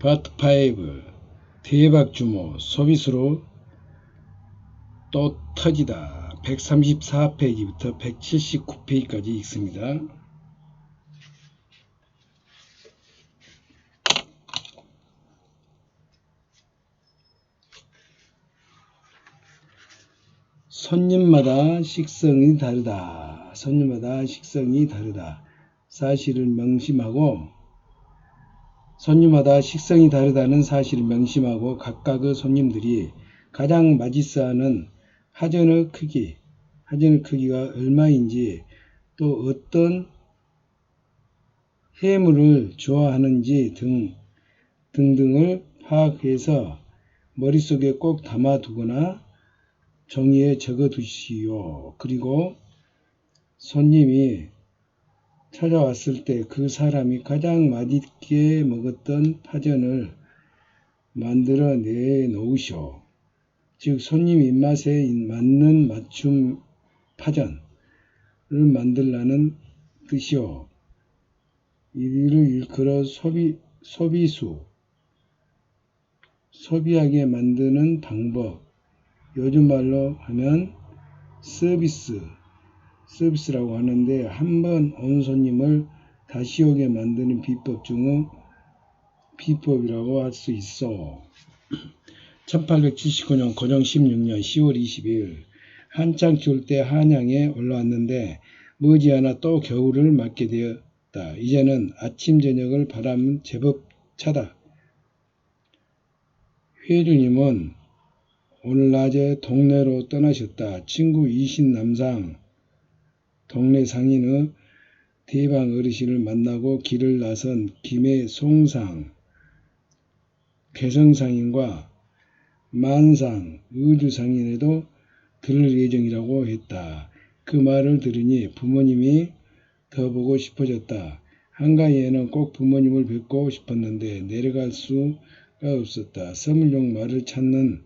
파트 5 대박 주모 소비수로 또 터지다 134페이지부터 179페이지까지 읽습니다. 손님마다 식성이 다르다. 손님마다 식성이 다르다. 사실을 명심하고 손님마다 식성이 다르다는 사실을 명심하고 각각의 손님들이 가장 맛있어하는 하전의 크기가 얼마인지 또 어떤 해물을 좋아하는지 등등을 파악해서 머릿속에 꼭 담아두거나 종이에 적어두시오. 그리고 손님이 찾아왔을 때 그 사람이 가장 맛있게 먹었던 파전을 만들어 내놓으시오. 즉 손님 입맛에 맞는 맞춤 파전을 만들라는 뜻이오. 이를 일컬어 소비하게 만드는 방법, 요즘 말로 하면 서비스라고 하는데 한 번 온 손님을 다시 오게 만드는 비법 중의 비법이라고 할 수 있어. 1879년 고종 16년 10월 22일 한창 추울 때 한양에 올라왔는데 머지않아 또 겨울을 맞게 되었다. 이제는 아침 저녁을 바람은 제법 차다. 회주님은 오늘 낮에 동네로 떠나셨다. 친구 이신남상 동네 상인의 대방 어르신을 만나고 길을 나선 김해 송상, 개성상인과 만상, 의주상인에도 들을 예정이라고 했다. 그 말을 들으니 부모님이 더 보고 싶어졌다. 한가위에는 꼭 부모님을 뵙고 싶었는데 내려갈 수가 없었다. 선물용 말을 찾는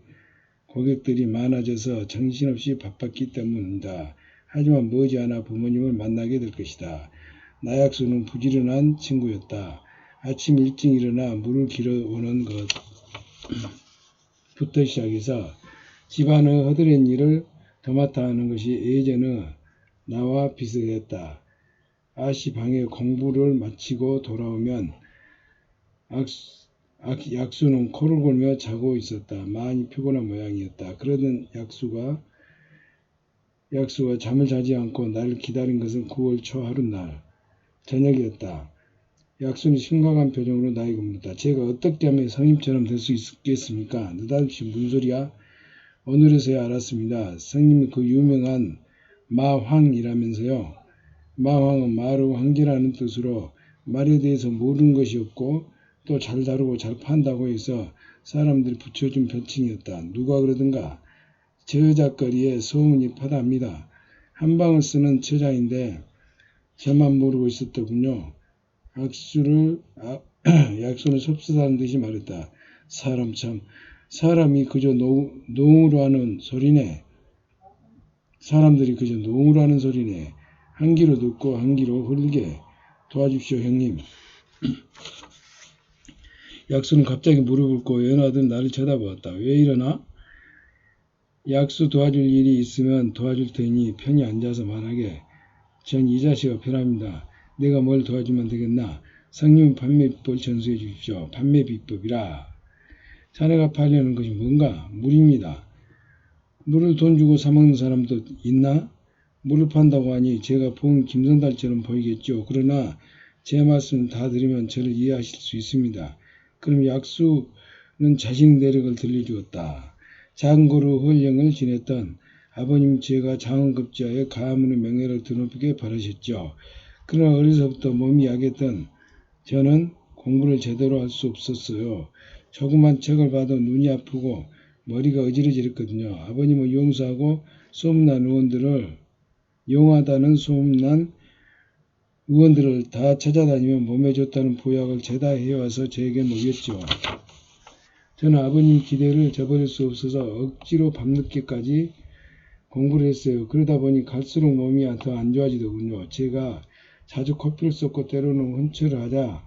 고객들이 많아져서 정신없이 바빴기 때문이다. 하지만 머지않아 부모님을 만나게 될 것이다. 나약수는 부지런한 친구였다. 아침 일찍 일어나 물을 길어 오는 것부터 시작해서 집안의 허드렛 일을 도맡아 하는 것이 예전의 나와 비슷했다. 아씨 방에 공부를 마치고 돌아오면 약수는 코를 골며 자고 있었다. 많이 피곤한 모양이었다. 그러던 약수가 잠을 자지 않고 나를 기다린 것은 9월 초 하룻날 저녁이었다. 약수는 심각한 표정으로 나에게 묻다. 제가 어떻게 하면 성님처럼 될 수 있겠습니까? 느닷없이 무슨 소리야? 오늘에서야 알았습니다. 성님이 그 유명한 마황이라면서요. 마황은 말의 황제라는 뜻으로 말에 대해서 모르는 것이 없고 또 잘 다루고 잘 판다고 해서 사람들이 붙여준 별칭이었다. 누가 그러든가 저작거리에 소문이 파다합니다. 한방을 쓰는 처자인데 저만 모르고 있었더군요. 약수는 섭섭한 듯이 말했다. 사람이 그저 농으로 하는 소리네. 사람들이 그저 농으로 하는 소리네. 한 귀로 듣고 한 귀로 흘게 도와주십시오 형님. 약수는 갑자기 무릎을 꿇고 연하듯 나를 쳐다보았다. 왜 이러나? 약수 도와줄 일이 있으면 도와줄 테니 편히 앉아서 말하게. 전 이 자식아 편합니다. 내가 뭘 도와주면 되겠나? 성님 판매 비법을 전수해 주십시오. 판매 비법이라. 자네가 팔려는 것이 뭔가? 물입니다. 물을 돈 주고 사먹는 사람도 있나? 물을 판다고 하니 제가 본 김선달처럼 보이겠죠. 그러나 제 말씀 다 들으면 저를 이해하실 수 있습니다. 그럼 약수는 자신의 내력을 들려주었다. 장고로 헌령을 지냈던 아버님 제가 장원급제하여 가문의 명예를 드높이게 바라셨죠. 그러나 어려서부터 몸이 약했던 저는 공부를 제대로 할 수 없었어요. 조그만 책을 봐도 눈이 아프고 머리가 어지러지랬거든요. 아버님은 용서하고 소문난 의원들을 용하다는 소문난 의원들을 다 찾아다니며 몸에 좋다는 보약을 죄다 해와서 저에게 먹였죠. 저는 아버님 기대를 저버릴 수 없어서 억지로 밤늦게까지 공부를 했어요. 그러다 보니 갈수록 몸이 더 안 좋아지더군요. 제가 자주 커피를 쏟고 때로는 혼절을 하자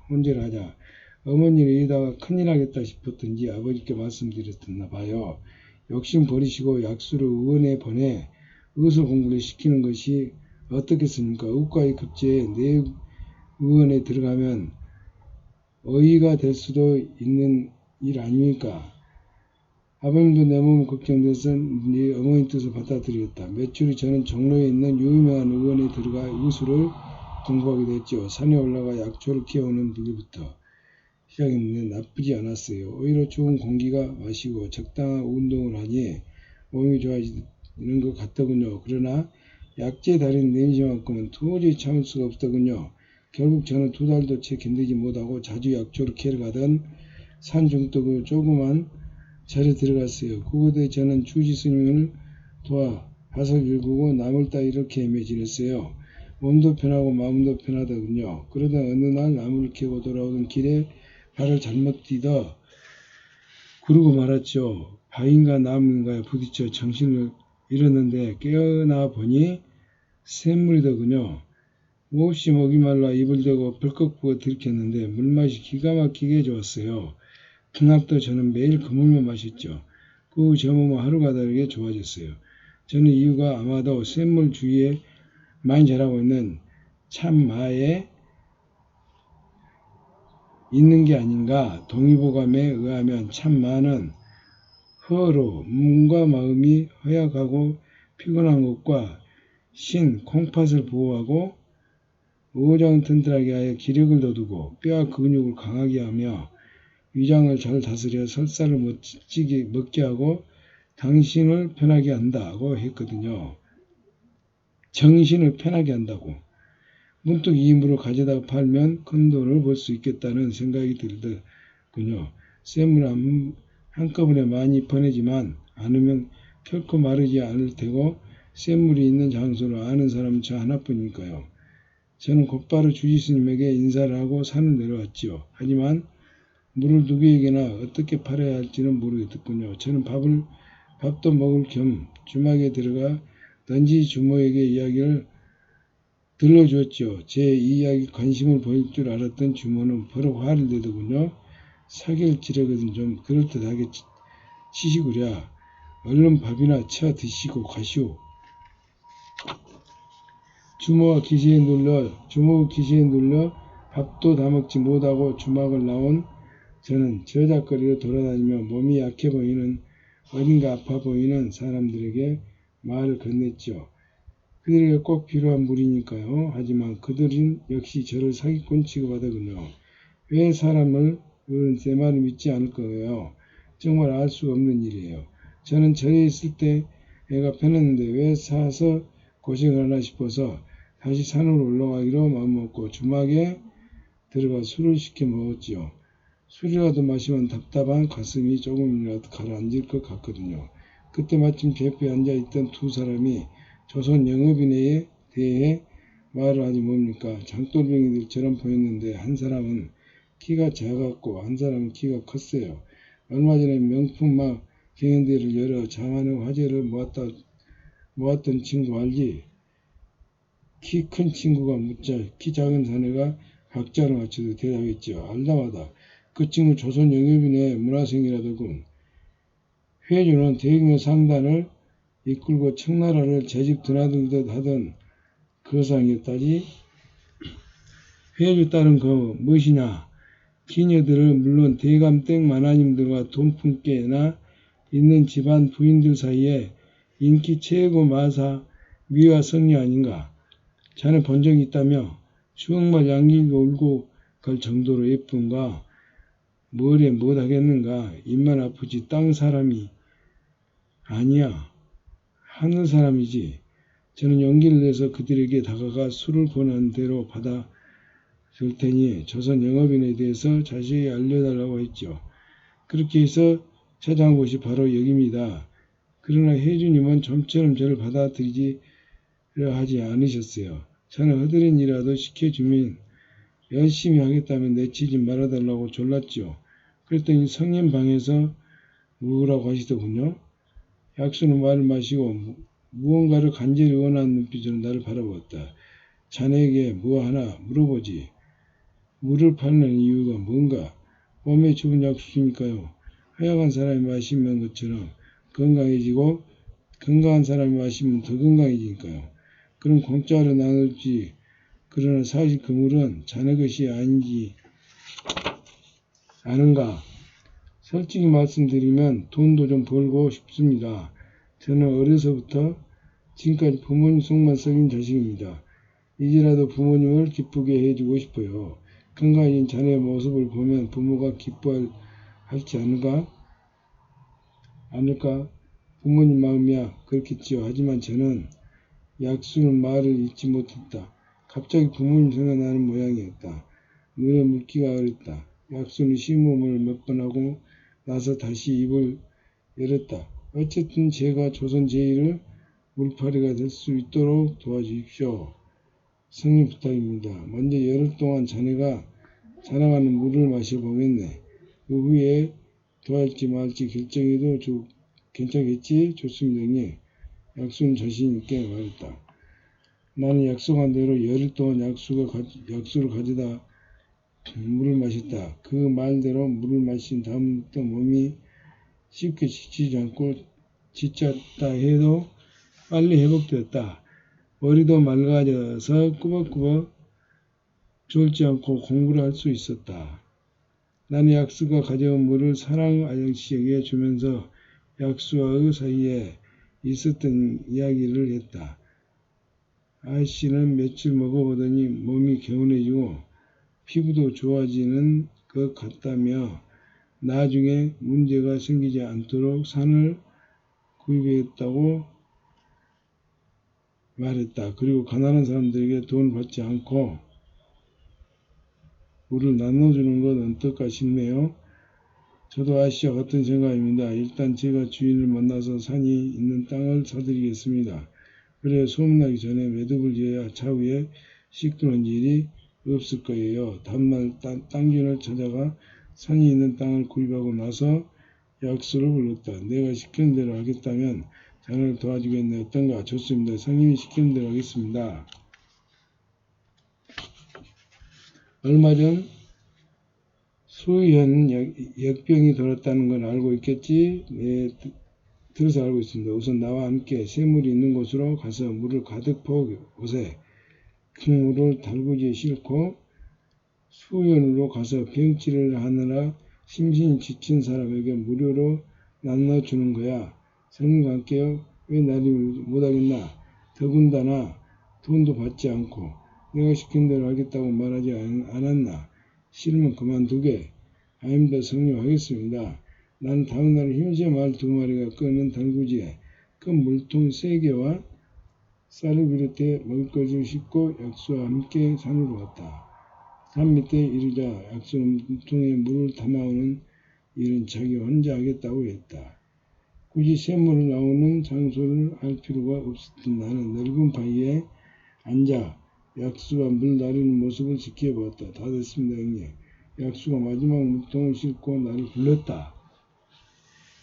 어머니를 이러다가 큰일 나겠다 싶었던지 아버지께 말씀드렸나 봐요. 욕심 버리시고 약수를 의원에 보내 의술 공부를 시키는 것이 어떻겠습니까? 의과의 급제에 내 의원에 들어가면 어이가 될 수도 있는 일 아닙니까? 아버님도 내 몸 걱정돼서 네 어머니 뜻을 받아들였다. 며칠 후 저는 종로에 있는 유명한 의원에 들어가 의술을 공부하게 됐죠. 산에 올라가 약초를 키워오는 일부터 시작했는데 나쁘지 않았어요. 오히려 좋은 공기가 마시고 적당한 운동을 하니 몸이 좋아지는 것 같더군요. 그러나 약재 달인 냄새만큼은 도저히 참을 수가 없더군요. 결국 저는 2달도 채 견디지 못하고 자주 약초를 캐러 가던 산중독을 조그만 절에 들어갔어요. 그곳에 저는 주지 스님을 도와 밭을 일구고 나물 따 이렇게 헤매 지냈어요. 몸도 편하고 마음도 편하더군요. 그러다 어느 날 나무를 캐고 돌아오던 길에 발을 잘못 디뎌 구르고 말았죠. 바위인가 나무인가에 부딪혀 정신을 잃었는데 깨어나 보니 샘물이더군요. 몹시 목이 말라 입을 대고 벌컥 부어 들이켰는데 물맛이 기가 막히게 좋았어요. 그날부터 저는 매일 그 물만 마셨죠. 그 후 제 몸은 하루가 다르게 좋아졌어요. 저는 이유가 아마도 샘물 주위에 많이 자라고 있는 참마에 있는 게 아닌가. 동의보감에 의하면 참마는 허로 몸과 마음이 허약하고 피곤한 것과 신, 콩팥을 보호하고 오장을 튼튼하게 하여 기력을 돋우고 뼈와 근육을 강하게 하며 위장을 잘 다스려 설사를 먹게 하고 당신을 편하게 한다고 했거든요. 정신을 편하게 한다고. 문득 이 물을 가져다가 팔면 큰 돈을 벌 수 있겠다는 생각이 들더군요. 샘물은 한꺼번에 많이 퍼내지만 않으면 결코 마르지 않을 테고 샘물이 있는 장소를 아는 사람은 저 하나뿐이니까요. 저는 곧바로 주지스님에게 인사를 하고 산을 내려왔지요. 하지만 물을 누구에게나 어떻게 팔아야 할지는 모르겠군요. 저는 밥도 먹을 겸 주막에 들어가 던지 주모에게 이야기를 들려주었죠. 제 이야기 관심을 보일 줄 알았던 주모는 버럭 화를 내더군요. 사기를 치려거든 좀 그럴듯하게 치시구랴. 얼른 밥이나 쳐 드시고 가시오. 주모가 기세에 눌려 밥도 다 먹지 못하고 주막을 나온 저는 저작거리로 돌아다니며 몸이 약해 보이는 어딘가 아파 보이는 사람들에게 말을 건넸죠. 그들에게 꼭 필요한 물이니까요. 하지만 그들은 역시 저를 사기꾼 취급하더군요. 왜 사람을 제 말을 믿지 않을 거예요. 정말 알 수가 없는 일이에요. 저는 절에 있을 때 애가 편했는데 왜 사서 고생을 하나 싶어서 다시 산으로 올라가기로 마음먹고 주막에 들어가 술을 시켜 먹었지요. 술이라도 마시면 답답한 가슴이 조금이라도 가라앉을 것 같거든요. 그때 마침 제 옆에 앉아있던 2사람이 조선 영업인에 대해 말을 하지 뭡니까. 장돌뱅이들처럼 보였는데 한 사람은 키가 작았고 한 사람은 키가 컸어요. 얼마 전에 명품 막 경연대회를 열어 장안의 화제를 모았던 친구 알지? 키 큰 친구가 묻자 키 작은 사내가 박자를 맞춰서 대답했죠. 알다마다 그 친구 조선 영업인의 문화생이라더군. 회주는 대규모 상단을 이끌고 청나라를 제집 드나들듯 하던 거상이었다지. 회주 딸은 그 무엇이냐. 기녀들은 물론 대감댁 마나님들과 돈품께나 있는 집안 부인들 사이에 인기 최고 마사 미화 성녀 아닌가. 자네 본 적이 있다며 추억만 양길도 울고 갈 정도로 예쁜가. 뭐래 못하겠는가. 입만 아프지 땅 사람이 아니야. 하늘 사람이지. 저는 용기를 내서 그들에게 다가가 술을 권한 대로 받아 줄 테니 조선 영업인에 대해서 자세히 알려달라고 했죠. 그렇게 해서 찾아온 곳이 바로 여기입니다. 그러나 혜주님은 좀처럼 저를 받아들이려 하지 않으셨어요. 저는 허드렛 일이라도 시켜주면 열심히 하겠다면 내치지 말아달라고 졸랐죠. 그랬더니 성님 방에서 뭐라고 하시더군요. 약수는 말을 마시고 무언가를 간절히 원하는 눈빛으로 나를 바라보았다. 자네에게 뭐 하나 물어보지. 물을 파는 이유가 뭔가. 몸에 좋은 약수니까요. 허약한 사람이 마시는 것처럼 건강해지고 건강한 사람이 마시면 더 건강해지니까요. 그럼 공짜로 나누지. 그러나 사실 그 물은 자네 것이 아니지 않은가? 솔직히 말씀드리면 돈도 좀 벌고 싶습니다. 저는 어려서부터 지금까지 부모님 속만 썩인 자식입니다. 이제라도 부모님을 기쁘게 해주고 싶어요. 건강해진 자네의 모습을 보면 부모가 기뻐할지 않을까? 부모님 마음이야 그렇겠지요. 하지만 저는 약수는 말을 잊지 못했다. 갑자기 부모님 생각나는 모양이었다. 눈에 물기가 흐렸다. 약수는 심호흡을 몇 번 하고 나서 다시 입을 열었다. 어쨌든 제가 조선 제1의 물파리가 될 수 있도록 도와주십시오. 성님 부탁입니다. 먼저 열흘 동안 자네가 자랑하는 물을 마셔보겠네. 그 후에 도와줄지 말지 결정해도 괜찮겠지? 좋습니다, 형님. 약수는 자신있게 말했다. 나는 약속한 대로 열흘 동안 약수를 가져다 물을 마셨다. 그 말대로 물을 마신 다음부터 몸이 쉽게 지치지 않고 지쳤다 해도 빨리 회복되었다. 머리도 맑아져서 꾸벅꾸벅 졸지 않고 공부를 할 수 있었다. 나는 약수가 가져온 물을 사랑 아저씨에게 주면서 약수와의 사이에 있었던 이야기를 했다. 아저씨는 며칠 먹어보더니 몸이 개운해지고 피부도 좋아지는 것 같다며 나중에 문제가 생기지 않도록 산을 구입했다고 말했다. 그리고 가난한 사람들에게 돈을 받지 않고 물을 나눠주는 건 어떨까 싶네요. 저도 아저씨와 같은 생각입니다. 일단 제가 주인을 만나서 산이 있는 땅을 사드리겠습니다. 그래야 소문나기 전에 매듭을 지어야 차후에 시끄러운 일이 없을 거예요. 다음날 땅주인을 찾아가 산이 있는 땅을 구입하고 나서 약수를 불렀다. 내가 시키는 대로 하겠다면 자네를 도와주겠네. 어떤가? 좋습니다. 성님이 시키는 대로 하겠습니다. 얼마 전 수현 역병이 돌았다는 건 알고 있겠지? 네, 들어서 알고 있습니다. 우선 나와 함께 샘물이 있는 곳으로 가서 물을 가득 퍼오세. 그 물을 달구지에 싣고 수현으로 가서 병치를 하느라 심신이 지친 사람에게 무료로 나눠주는 거야. 성님과 함께요? 왜 나를 못하겠나? 더군다나 돈도 받지 않고 내가 시킨 대로 하겠다고 말하지 않았나? 싫으면 그만두게. 아닙니다. 성님 하겠습니다. 난 다음날 힘새 말 2마리가 끄는 달구지에 큰 물통 3개와 쌀을 비롯해 먹을 것을 싣고 약수와 함께 산으로 갔다. 산 밑에 이르자 약수는 물통에 물을 담아오는 일은 자기 혼자 하겠다고 했다. 굳이 샘물을 나오는 장소를 알 필요가 없었던 나는 넓은 바위에 앉아 약수가 물 나르는 모습을 지켜보았다. 다 됐습니다, 형님. 약수가 마지막 물통을 싣고 나를 불렀다.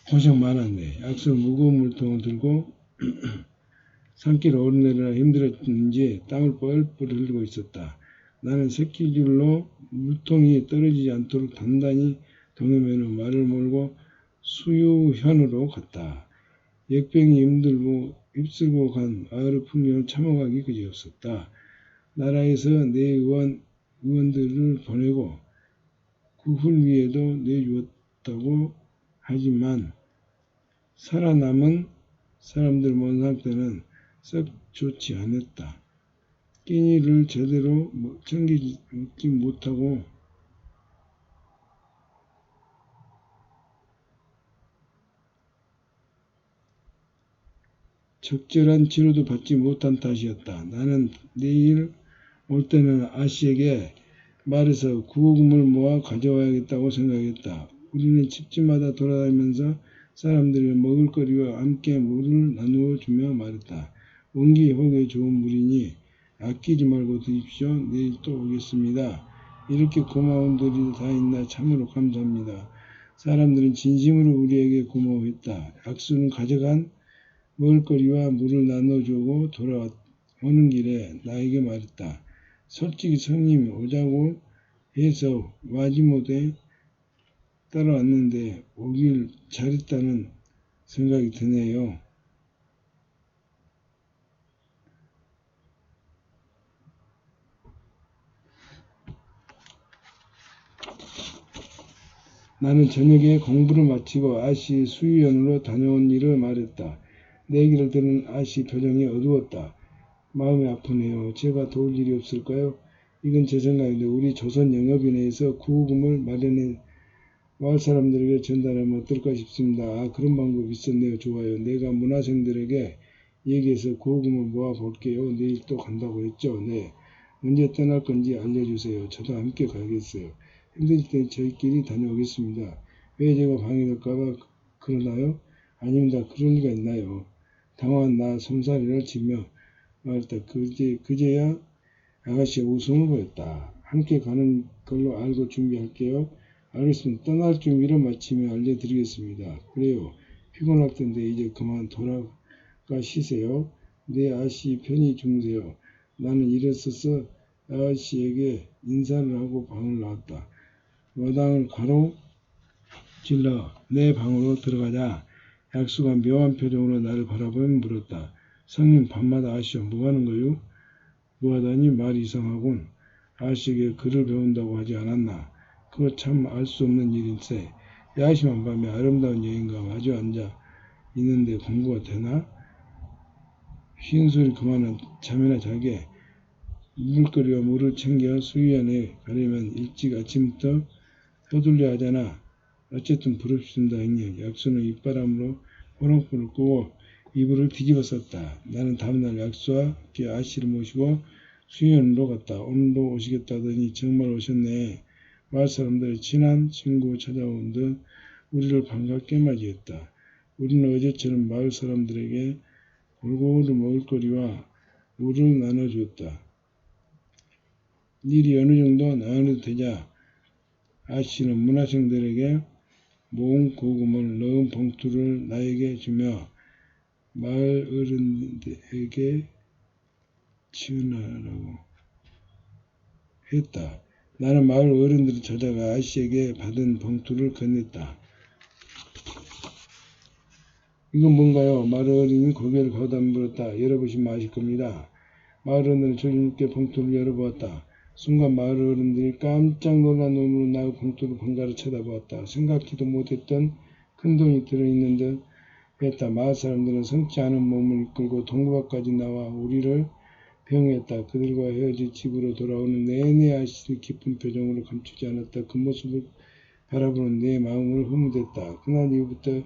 고생 많았네. 약수는 무거운 물통을 들고 산길 오르내리라 힘들었는지 땀을 뻘뻘 흘리고 있었다. 나는 새끼줄로 물통이 떨어지지 않도록 단단히 동여매는 말을 몰고 수유현으로 갔다. 역병이 힘들고 휩쓸고 간 마을의 풍경을 참아가기 그지없었다. 나라에서 내 의원들을 보내고 그 훌 위에도 내주었다고 하지만 살아남은 사람들 모든 상태는 썩 좋지 않았다. 끼니를 제대로 챙기지 못하고 적절한 치료도 받지 못한 탓이었다. 나는 내일 올 때는 아씨에게 말해서 구호금을 모아 가져와야겠다고 생각했다. 우리는 집집마다 돌아다니면서 사람들에게 먹을거리와 함께 물을 나누어 주며 말했다. 원기회복에 좋은 물이니 아끼지 말고 드십시오. 내일 또 오겠습니다. 이렇게 고마운 분들이 다 있나 참으로 감사합니다. 사람들은 진심으로 우리에게 고마워했다. 약수는 가져간 먹을거리와 물을 나눠주고 돌아오는 길에 나에게 말했다. 솔직히 성님이 오자고 해서 와지 못해 따라왔는데 오길 잘했다는 생각이 드네요. 나는 저녁에 공부를 마치고 아씨 수유원으로 다녀온 일을 말했다. 내 얘기를 들은 아씨 표정이 어두웠다. 마음이 아프네요. 제가 도울 일이 없을까요? 이건 제 생각인데 우리 조선 영업인회에서 구호금을 마련해 마을 사람들에게 전달하면 어떨까 싶습니다. 아, 그런 방법이 있었네요. 좋아요. 내가 문화생들에게 얘기해서 구호금을 모아볼게요. 내일 또 간다고 했죠. 네. 언제 떠날 건지 알려주세요. 저도 함께 가겠어요. 힘들 때 저희끼리 다녀오겠습니다. 왜 제가 방해될까봐 그러나요? 아닙니다. 그럴 리가 있나요? 당황한 나 손사래를 치며 말했다. 그제야 아가씨가 웃음을 보였다. 함께 가는 걸로 알고 준비할게요. 알겠습니다. 떠날 준비를 마치며 알려드리겠습니다. 그래요. 피곤할 텐데 이제 그만 돌아가시세요. 네, 아씨 편히 주무세요. 나는 일어서서 아가씨에게 인사를 하고 방을 나왔다. 마당을 가로질러 내 방으로 들어가자 약수가 묘한 표정으로 나를 바라보며 물었다. 성님 밤마다 아시오 뭐하는 거요? 뭐하다니 말이 이상하군. 아씨에게 글을 배운다고 하지 않았나? 그거 참 알 수 없는 일일세. 야심한 밤에 아름다운 여인과 마주 앉아 있는데 공부가 되나? 쉰 소리 그만은 잠이나 자게. 물거리와 물을 챙겨 수위안에 가려면 일찍 아침부터 서둘려 하잖아. 어쨌든 부릅습니다 형님. 약수는 입바람으로 호롱불을 끄고 이불을 뒤집어 썼다. 나는 다음날 약수와 함께 아씨를 모시고 수위원으로 갔다. 오늘도 오시겠다더니 정말 오셨네. 마을 사람들의 친한 친구 찾아온 듯 우리를 반갑게 맞이했다. 우리는 어제처럼 마을 사람들에게 골고루 먹을거리와 물을 나눠주었다. 일이 어느 정도 나아도 되자 아씨는 문화생들에게 모은 고금을 넣은 봉투를 나에게 주며 마을 어른들에게 전하라고 했다. 나는 마을 어른들을 찾아가 아씨에게 받은 봉투를 건넸다. 이건 뭔가요? 마을 어른이 고개를 걷어담 물었다. 열어보시면 아실 겁니다. 마을 어른들은 조심스럽게 봉투를 열어보았다. 순간 마을 어른들이 깜짝 놀란 눈으로 나의 봉투를 번갈아 쳐다보았다. 생각지도 못했던 큰 돈이 들어있는 듯 했다. 마을 사람들은 성치 않은 몸을 이끌고 동구밖까지 나와 우리를 병했다. 그들과 헤어져 집으로 돌아오는 내내 아씨를 기쁜 표정으로 감추지 않았다. 그 모습을 바라보는 내 마음을 흐뭇했다. 그날 이후부터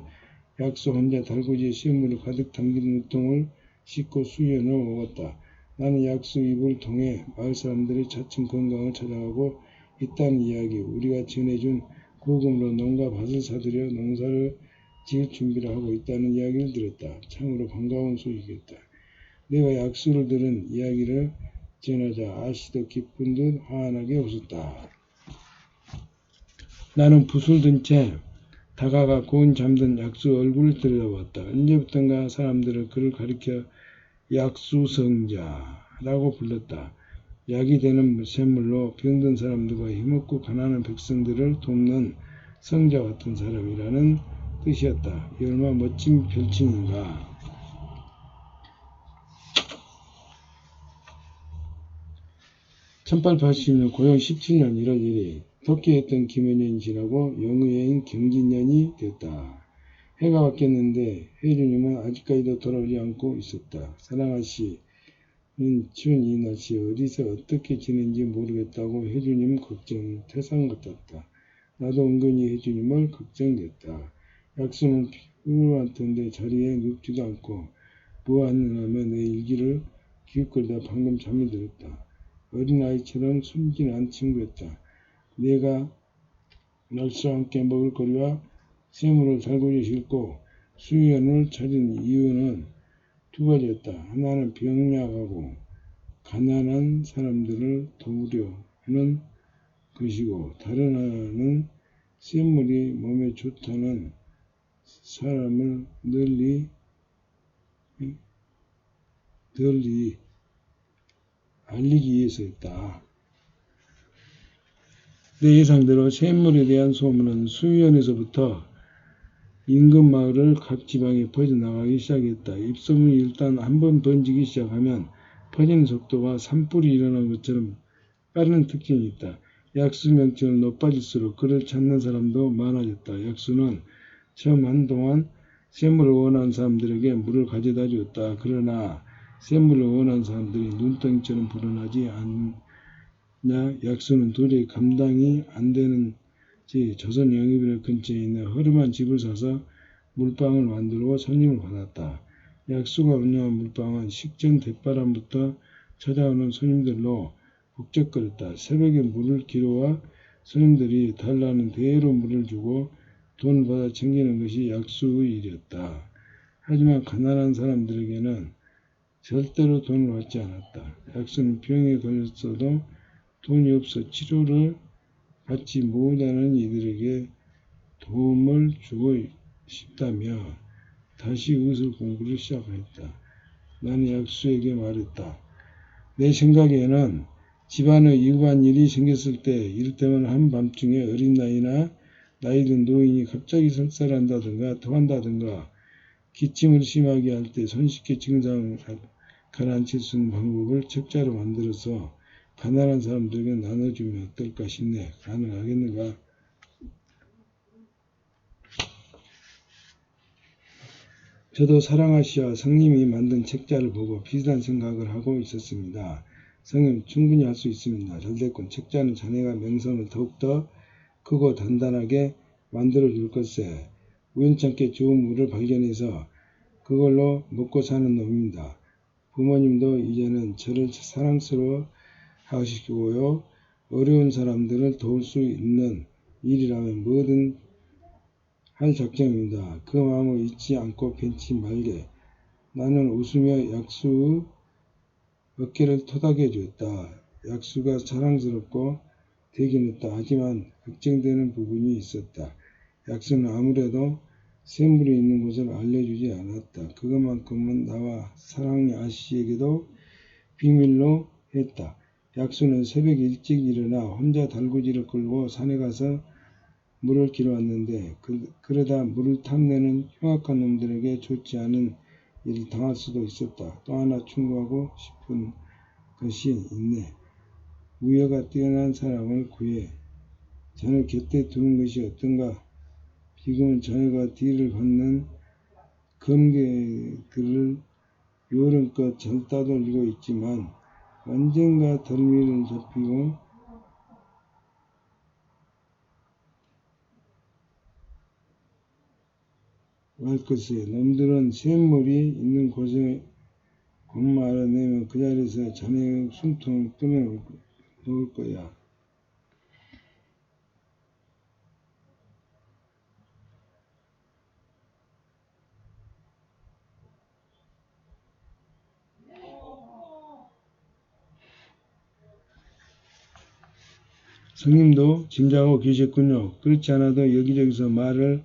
약수 혼자 달구지에 시험물을 가득 담긴 물통을 씻고 수연을 먹었다. 나는 약수 입을 통해 마을 사람들이 차츰 건강을 찾아가고 있다는 이야기, 우리가 전해준 구금으로 농가 밭을 사들여 농사를 지을 준비를 하고 있다는 이야기를 들었다. 참으로 반가운 소식이었다. 내가 약수를 들은 이야기를 전하자 아씨도 기쁜 듯 환하게 웃었다. 나는 붓을 든 채 다가가 고운 잠든 약수 얼굴을 들여다봤다. 언제부턴가 사람들은 그를 가리켜 약수성자라고 불렀다. 약이 되는 샘물로 병든 사람들과 힘없고 가난한 백성들을 돕는 성자 같은 사람이라는 뜻이었다. 이 얼마나 멋진 별칭인가. 1880년 고용 17년 1월 1일 터키에 있던 김현현이 지나고 영의인 경진년이 됐다. 해가 바뀌었는데 혜준님은 아직까지도 돌아오지 않고 있었다. 사랑아씨는 추운 이 날씨에 어디서 어떻게 지낸지 모르겠다고 혜준님 걱정 태산 같았다. 나도 은근히 혜준님을 걱정됐다. 약수는 피곤할 텐데 자리에 눕지도 않고 뭐하느냐며 내 일기를 기웃거리다 방금 잠이 들었다. 어린아이처럼 순진한 친구였다. 내가 날씨와 함께 먹을거리와 샘물을 달구지에 싣고 수유원을 찾은 이유는 두 가지였다. 하나는 병약하고 가난한 사람들을 도우려 하는 것이고 다른 하나는 샘물이 몸에 좋다는 사람을 널리 알리기 위해서였다. 내 예상대로 샘물에 대한 소문은 수위원에서부터 인근 마을을 각 지방에 퍼져나가기 시작했다. 입소문이 일단 한번 번지기 시작하면 퍼지는 속도가 산불이 일어난 것처럼 빠른 특징이 있다. 약수 명칭은 높아질수록 그를 찾는 사람도 많아졌다. 약수는 처음 한동안 샘물을 원하는 사람들에게 물을 가져다 주었다. 그러나 샘물을 원하는 사람들이 눈덩이처럼 불어나지 않냐. 약수는 도저히 감당이 안 되는지 조선 영입이나 근처에 있는 허름한 집을 사서 물방을 만들고 손님을 받았다. 약수가 운영한 물방은 식전 대바람부터 찾아오는 손님들로 북적거렸다. 새벽에 물을 기르와 손님들이 달라는 대로 물을 주고 돈을 받아 챙기는 것이 약수의 일이었다. 하지만 가난한 사람들에게는 절대로 돈을 받지 않았다. 약수는 병에 걸렸어도 돈이 없어 치료를 받지 못하는 이들에게 도움을 주고 싶다며 다시 의술 공부를 시작했다. 나는 약수에게 말했다. 내 생각에는 집안에 위급한 일이 생겼을 때 이를테면 한밤중에 어린 나이나 나이든 노인이 갑자기 설사한다든가 토한다든가 기침을 심하게 할 때 손쉽게 증상을 가라앉힐 수 있는 방법을 책자로 만들어서 가난한 사람들에게 나눠주면 어떨까 싶네. 가능하겠는가? 저도 사랑하시와 성님이 만든 책자를 보고 비슷한 생각을 하고 있었습니다. 성님 충분히 할 수 있습니다. 잘됐군. 책자는 자네가 명성을 더욱더 크고 단단하게 만들어줄 것세. 우연찮게 좋은 물을 발견해서 그걸로 먹고 사는 놈입니다. 부모님도 이제는 저를 사랑스러워 하시고요. 어려운 사람들을 도울 수 있는 일이라면 뭐든 할 작정입니다. 그 마음을 잊지 않고 변치 말게. 나는 웃으며 약수의 어깨를 토닥여 주었다. 약수가 사랑스럽고 되긴 했다. 하지만 걱정되는 부분이 있었다. 약수는 아무래도 샘물이 있는 곳을 알려주지 않았다. 그것만큼은 나와 사랑니 아씨에게도 비밀로 했다. 약수는 새벽 일찍 일어나 혼자 달구지를 끌고 산에 가서 물을 길어왔는데 그러다 물을 탐내는 흉악한 놈들에게 좋지 않은 일을 당할 수도 있었다. 또 하나 충고하고 싶은 것이 있네. 우여가 뛰어난 사람을 구해 자네 곁에 두는 것이 어떤가? 지금은 자네가 뒤를 걷는 검객들을 요령껏 잘 따돌리고 있지만 언젠가 덜미를 잡히고 말 것에 놈들은 샘물이 있는 곳에 곳만 알아내면 그 자리에서 자네의 숨통을 끊어놓을 거야. 성님도 짐작하고 계셨군요. 그렇지 않아도 여기저기서 말을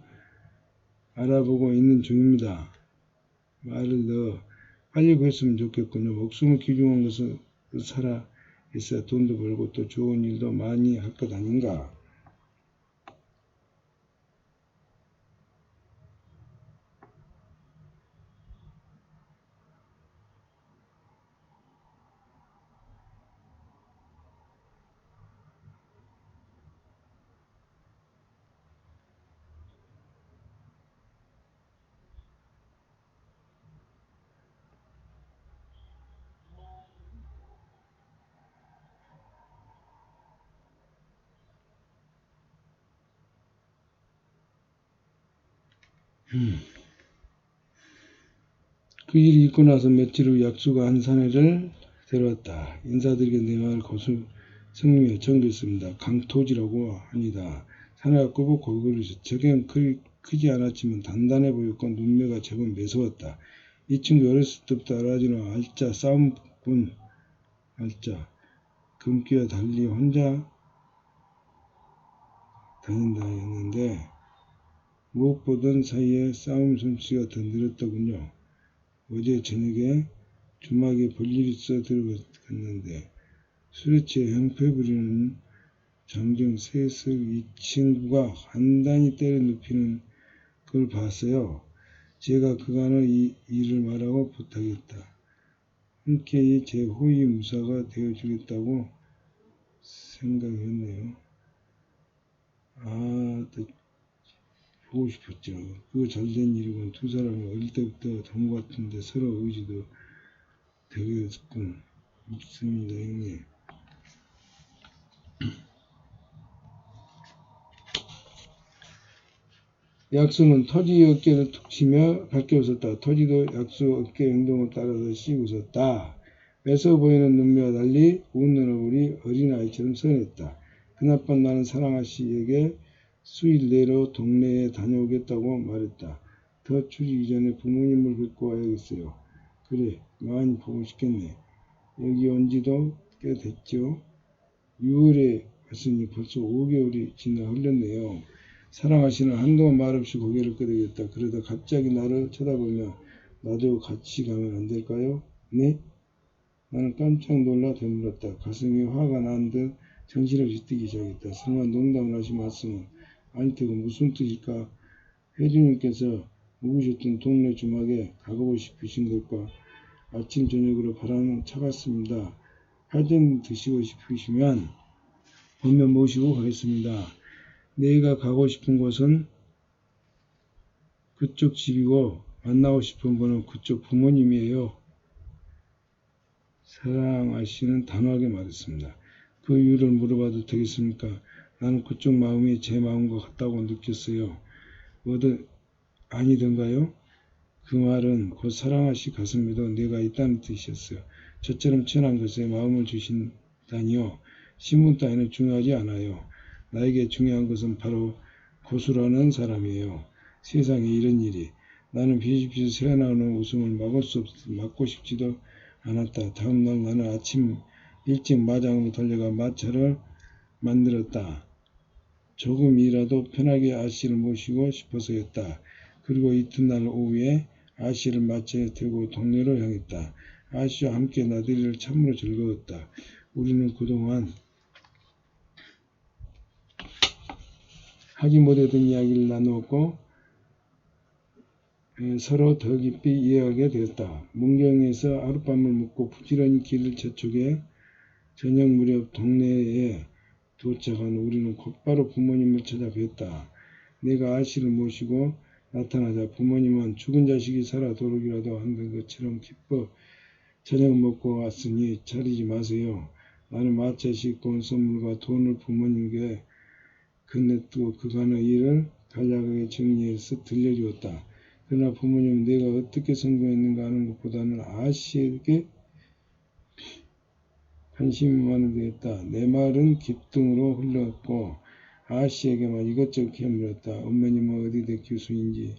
알아보고 있는 중입니다. 말을 더 빨리 구했으면 좋겠군요. 목숨을 귀중한 것을 살아 있어야 돈도 벌고 또 좋은 일도 많이 할 것 아닌가. 그 일이 있고 나서 며칠 후 약수가 한 사내를 데려왔다. 인사드리게 내 마을 고수 성님이 정했습니다. 강토지라고 합니다. 사내가 꼬북 고개를 저겐 크지 않았지만 단단해 보였고 눈매가 제법 매서웠다. 이 친구 어렸을 때부터 알아주는 알짜 싸움꾼 알짜 금기와 달리 혼자 다닌다였는데 무엇 보던 사이에 싸움 솜씨가 더 늘었더군요. 어제 저녁에 주막에 볼일이 있어 들어갔는데 술에 취해 형패 부리는 장정 셋을 이 친구가 간단히 때려 눕히는 걸 봤어요. 제가 그간의 이 일을 말하고 부탁했다. 흔쾌히 제 호위 무사가 되어주겠다고 생각했네요. 또 보고 싶었죠. 그거 잘된 일이군. 두 사람이 어릴 때부터 동무 같은데 서로 의지도 되겠군. 믿습니다, 형님. 약수는 터지 어깨를 툭 치며 밝게 웃었다. 터지도 약수 어깨 운동을 따라서 씩 웃었다. 애써 보이는 눈매와 달리 웃는 얼굴이 어린아이처럼 선했다. 그날밤 나는 사랑아 씨에게 수일 내로 동네에 다녀오겠다고 말했다. 더 추리기 전에 부모님을 뵙고 와야겠어요. 그래, 많이 보고 싶겠네. 여기 온 지도 꽤 됐죠. 6월에 왔으니 벌써 5개월이 지나 흘렀네요. 사랑아 씨는 한동안 말없이 고개를 끄덕였다. 그러다 갑자기 나를 쳐다보며 나도 같이 가면 안 될까요? 네? 나는 깜짝 놀라 되물었다. 가슴이 화가 난 듯 정신없이 뛰기 시작했다. 설마 농담을 하신 말씀은 아니테고 무슨 뜻일까? 회주님께서 묵으셨던 동네 주막에 가보고 싶으신 걸까? 아침 저녁으로 바람은 차갑습니다. 하든 드시고 싶으시면 보면 모시고 가겠습니다. 내가 가고 싶은 곳은 그쪽 집이고 만나고 싶은 분은 그쪽 부모님이에요. 사랑아 씨는 단호하게 말했습니다. 그 이유를 물어봐도 되겠습니까? 나는 그쪽 마음이 제 마음과 같다고 느꼈어요. 뭐든 아니던가요? 그 말은 곧 사랑아 씨 가슴에도 내가 있다는 뜻이었어요. 저처럼 천한 것에 마음을 주신다니요. 신분 따위는 중요하지 않아요. 나에게 중요한 것은 바로 고수라는 사람이에요. 세상에 이런 일이. 나는 비실비실 새어나오는 웃음을 막고 싶지도 않았다. 다음날 나는 아침 일찍 마장으로 달려가 마차를 만들었다. 조금이라도 편하게 아씨를 모시고 싶어서였다. 그리고 이튿날 오후에 아씨를 마차에 태우고 동네로 향했다. 아씨와 함께 나들이를 참으로 즐거웠다. 우리는 그동안 하지 못했던 이야기를 나누었고 서로 더 깊이 이해하게 되었다. 문경에서 하룻밤을 묵고 부지런히 길을 재촉해 저녁 무렵 동네에 도착한 우리는 곧바로 부모님을 찾아뵀다. 내가 아씨를 모시고 나타나자 부모님은 죽은 자식이 살아 도록이라도 한다는 것처럼 기뻐 저녁 먹고 왔으니 차리지 마세요. 나는 마차에 싣고 온 선물과 돈을 부모님께 건네두고 그간의 일을 간략하게 정리해서 들려주었다. 그러나 부모님은 내가 어떻게 성공했는가 하는 것보다는 아씨에게 관심이 많아졌다. 내 말은 귓등으로 흘렀고 아씨에게만 이것저것 캐물었다. 어머님은 어디대 교수인지,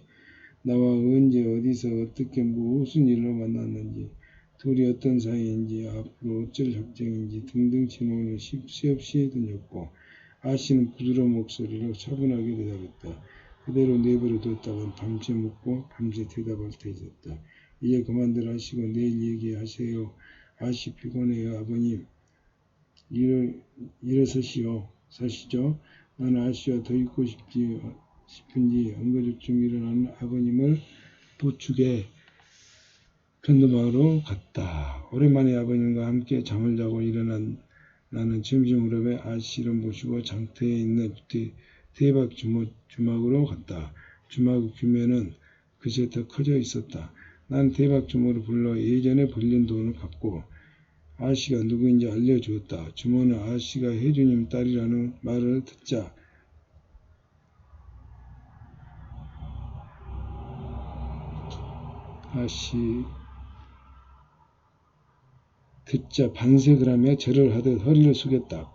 나와 언제 어디서 어떻게 무슨 일로 만났는지, 둘이 어떤 사이인지, 앞으로 어쩔 작정인지 등등 질문을 쉴 새 없이 던졌고 아씨는 부드러운 목소리로 차분하게 대답했다. 그대로 내버려 뒀다간 밤새 묻고 밤새 대답할 테였다. 이제 그만들 하시고 내일 얘기하세요. 아씨 피곤해요. 아버님 일어서시오. 사시죠. 나는 아씨와 더 있고 싶은지 엉거죽죽 일어나는 아버님을 부축해 편도방으로 갔다. 오랜만에 아버님과 함께 잠을 자고 일어난 나는 점심 무렵에 아씨를 모시고 장터에 있는 대박 주막으로 갔다. 주막 규모는 그새 더 커져 있었다. 난 대박 주모를 불러 예전에 벌린 돈을 갚고 아씨가 누구인지 알려주었다. 주모는 아씨가 혜주님 딸이라는 말을 듣자 반색을 하며 절을 하듯 허리를 숙였다.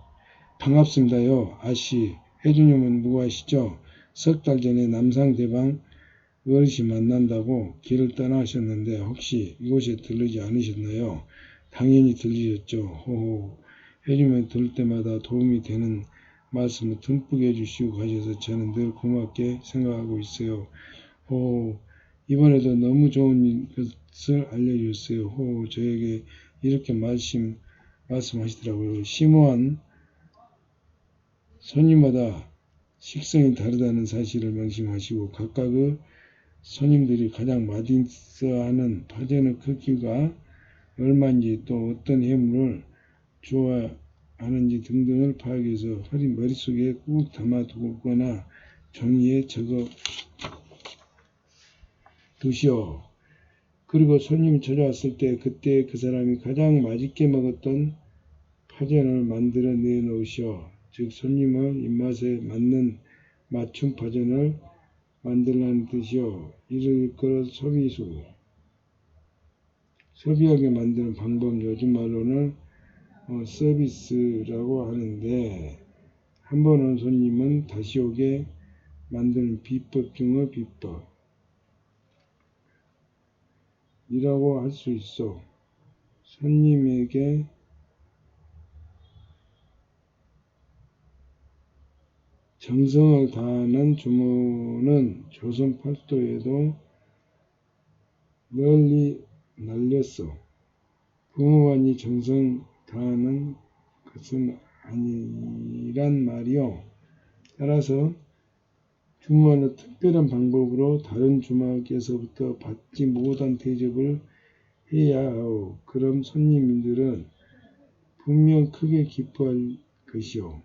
반갑습니다요. 아씨, 혜주님은 무고하시죠? 석 달 전에 남상대방 어르신 만난다고 길을 떠나셨는데 혹시 이곳에 들르지 않으셨나요? 당연히 들리셨죠. 호호. 혜주님은 들을 때마다 도움이 되는 말씀을 듬뿍 해주시고 가셔서 저는 늘 고맙게 생각하고 있어요. 호호. 이번에도 너무 좋은 것을 알려주셨어요. 호호. 저에게 이렇게 말씀하시더라고요. 심오한 손님마다 식성이 다르다는 사실을 명심하시고 각각의 손님들이 가장 맛있어하는 파전의 크기가 얼마인지 또 어떤 해물을 좋아하는지 등등을 파악해서 머릿속에 꾹 담아두거나 종이에 적어 두시오. 그리고 손님이 찾아왔을 때 그때 그 사람이 가장 맛있게 먹었던 파전을 만들어 내놓으시오. 즉 손님의 입맛에 맞는 맞춤 파전을 만들라는 뜻이요. 이를 일컬어 소비하게 만드는 방법, 요즘 말로는 서비스라고 하는데, 한 번 온 손님은 다시 오게 만드는 비법 중의 비법이라고 할 수 있어. 손님에게 정성을 다하는 주문은 조선 팔도에도 널리 날렸어. 부모만이 정성 다하는 것은 아니란 말이요. 따라서 주문하는 특별한 방법으로 다른 주막에서부터 받지 못한 대접을 해야 하오. 그럼 손님들은 분명 크게 기뻐할 것이오.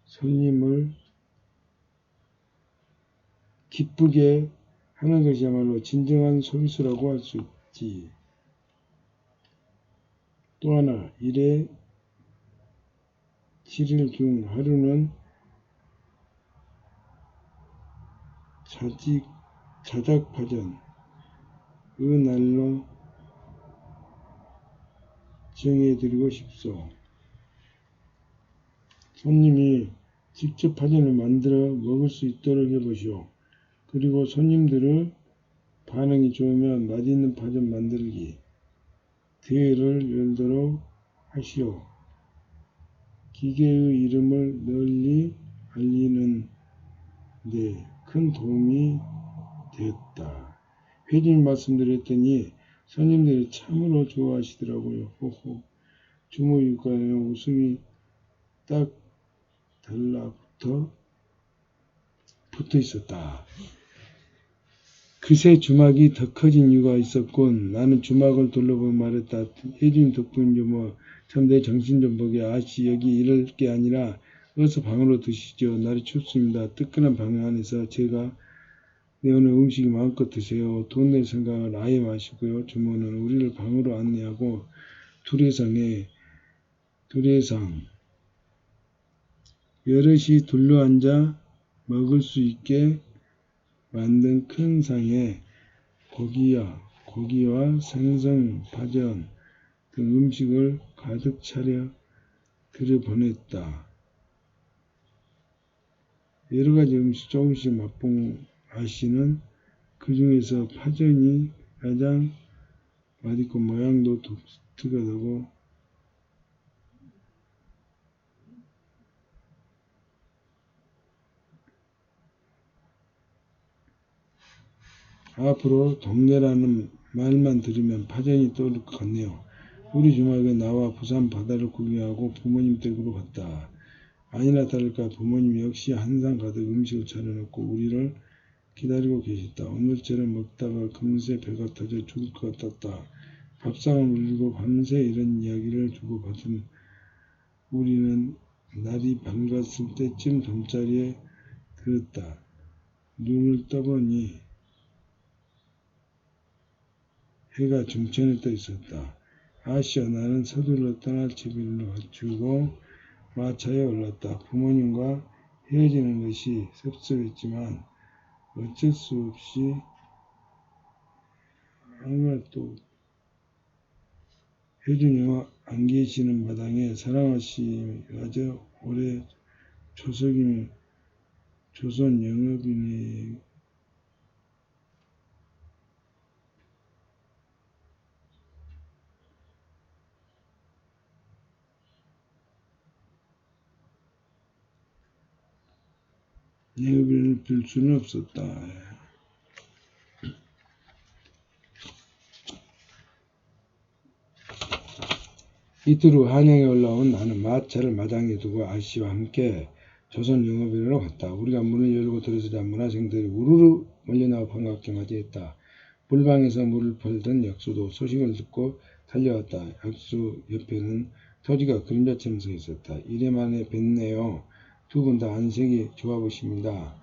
손님을 기쁘게 하는 것이야말로 진정한 소비수라고 할 수 있지. 또 하나, 일에 7일 중 하루는 자작파전의 날로 정해드리고 싶소. 손님이 직접 파전을 만들어 먹을 수 있도록 해보시오. 그리고 손님들의 반응이 좋으면 맛있는 파전 만들기 대회를 열도록 하시오. 기계의 이름을 널리 알리는 데 큰 도움이 되었다. 회장님 말씀드렸더니 손님들이 참으로 좋아하시더라고요. 호호. 주모 입가에는 웃음이 딱 달라붙어 있었다. 그새 주막이 더 커진 이유가 있었군. 나는 주막을 둘러보며 말했다. 혜주님 덕분이죠 뭐. 참 내 정신 좀 보게. 아씨 여기 이럴 게 아니라 어서 방으로 드시죠. 날이 춥습니다. 뜨끈한 방 안에서 제가 내오는 음식이 마음껏 드세요. 돈 낼 생각을 아예 마시고요. 주모는 우리를 방으로 안내하고 두레상 여럿이 둘러앉아 먹을 수 있게 만든 큰 상에 고기와 생선, 파전 등 음식을 가득 차려 들여보냈다. 여러가지 음식 조금씩 맛본 아씨는 그 중에서 파전이 가장 맛있고 모양도 독특하다고 앞으로 동네라는 말만 들으면 파전이 떠오를 것 같네요. 우리 주말에 나와 부산 바다를 구경하고 부모님 댁으로 갔다. 아니나 다를까 부모님 역시 한상 가득 음식을 차려놓고 우리를 기다리고 계셨다. 오늘처럼 먹다가 금세 배가 터져 죽을 것 같았다. 밥상을 울리고 밤새 이런 이야기를 주고받은 우리는 날이 밝았을 때쯤 잠자리에 들었다. 눈을 떠보니 해가 중천에 떠 있었다. 아씨와 나는 서둘러 떠날 준비를 갖추고 마차에 올랐다. 부모님과 헤어지는 것이 섭섭했지만 어쩔 수 없이 또 혜준이와 안 계시는 마당에 사랑아씨마저 올해 초석이며 조선 영업인의 영업인을 빌 수는 없었다. 이틀 후 한양에 올라온 나는 마차를 마당에 두고 아씨와 함께 조선 영업인으로 갔다. 우리가 문을 열고 들어서자 문화생들이 우르르 몰려나와 반갑게 맞이했다. 물방에서 물을 팔던 약수도 소식을 듣고 달려왔다. 약수 옆에는 토지가 그림자처럼 서 있었다. 이래만에 뵙네요. 두 분 다 안색이 좋아 보십니다.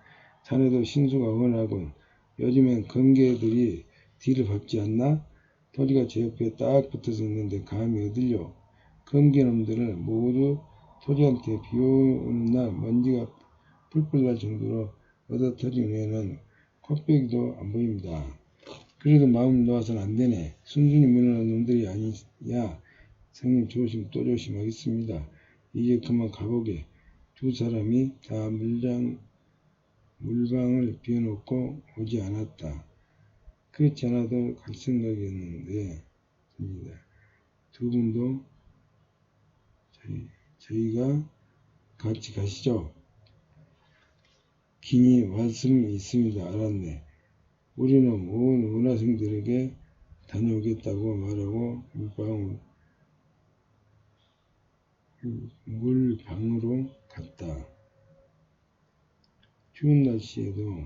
자네도 신수가 훤하군. 요즘엔 검개들이 뒤를 밟지 않나? 토지가 제 옆에 딱 붙어서 있는데 감이 어딜요? 검개놈들을 모두 토지한테 비오는 날 먼지가 뿔뿔 날 정도로 얻어터진 후에는 콧배기도 안 보입니다. 그래도 마음 놓아서는 안 되네. 순순히 무능한 놈들이 아니야. 성님 조심 또 조심하겠습니다. 이제 그만 가보게. 두 사람이 다 물방을 비워놓고 오지 않았다. 그렇지 않아도 갈 생각이었는데 두 분도 저희가 같이 가시죠. 기니 말씀이 있습니다. 알았네. 우리는 온 문화생들에게 다녀오겠다고 말하고 물방으로 갔다. 추운 날씨에도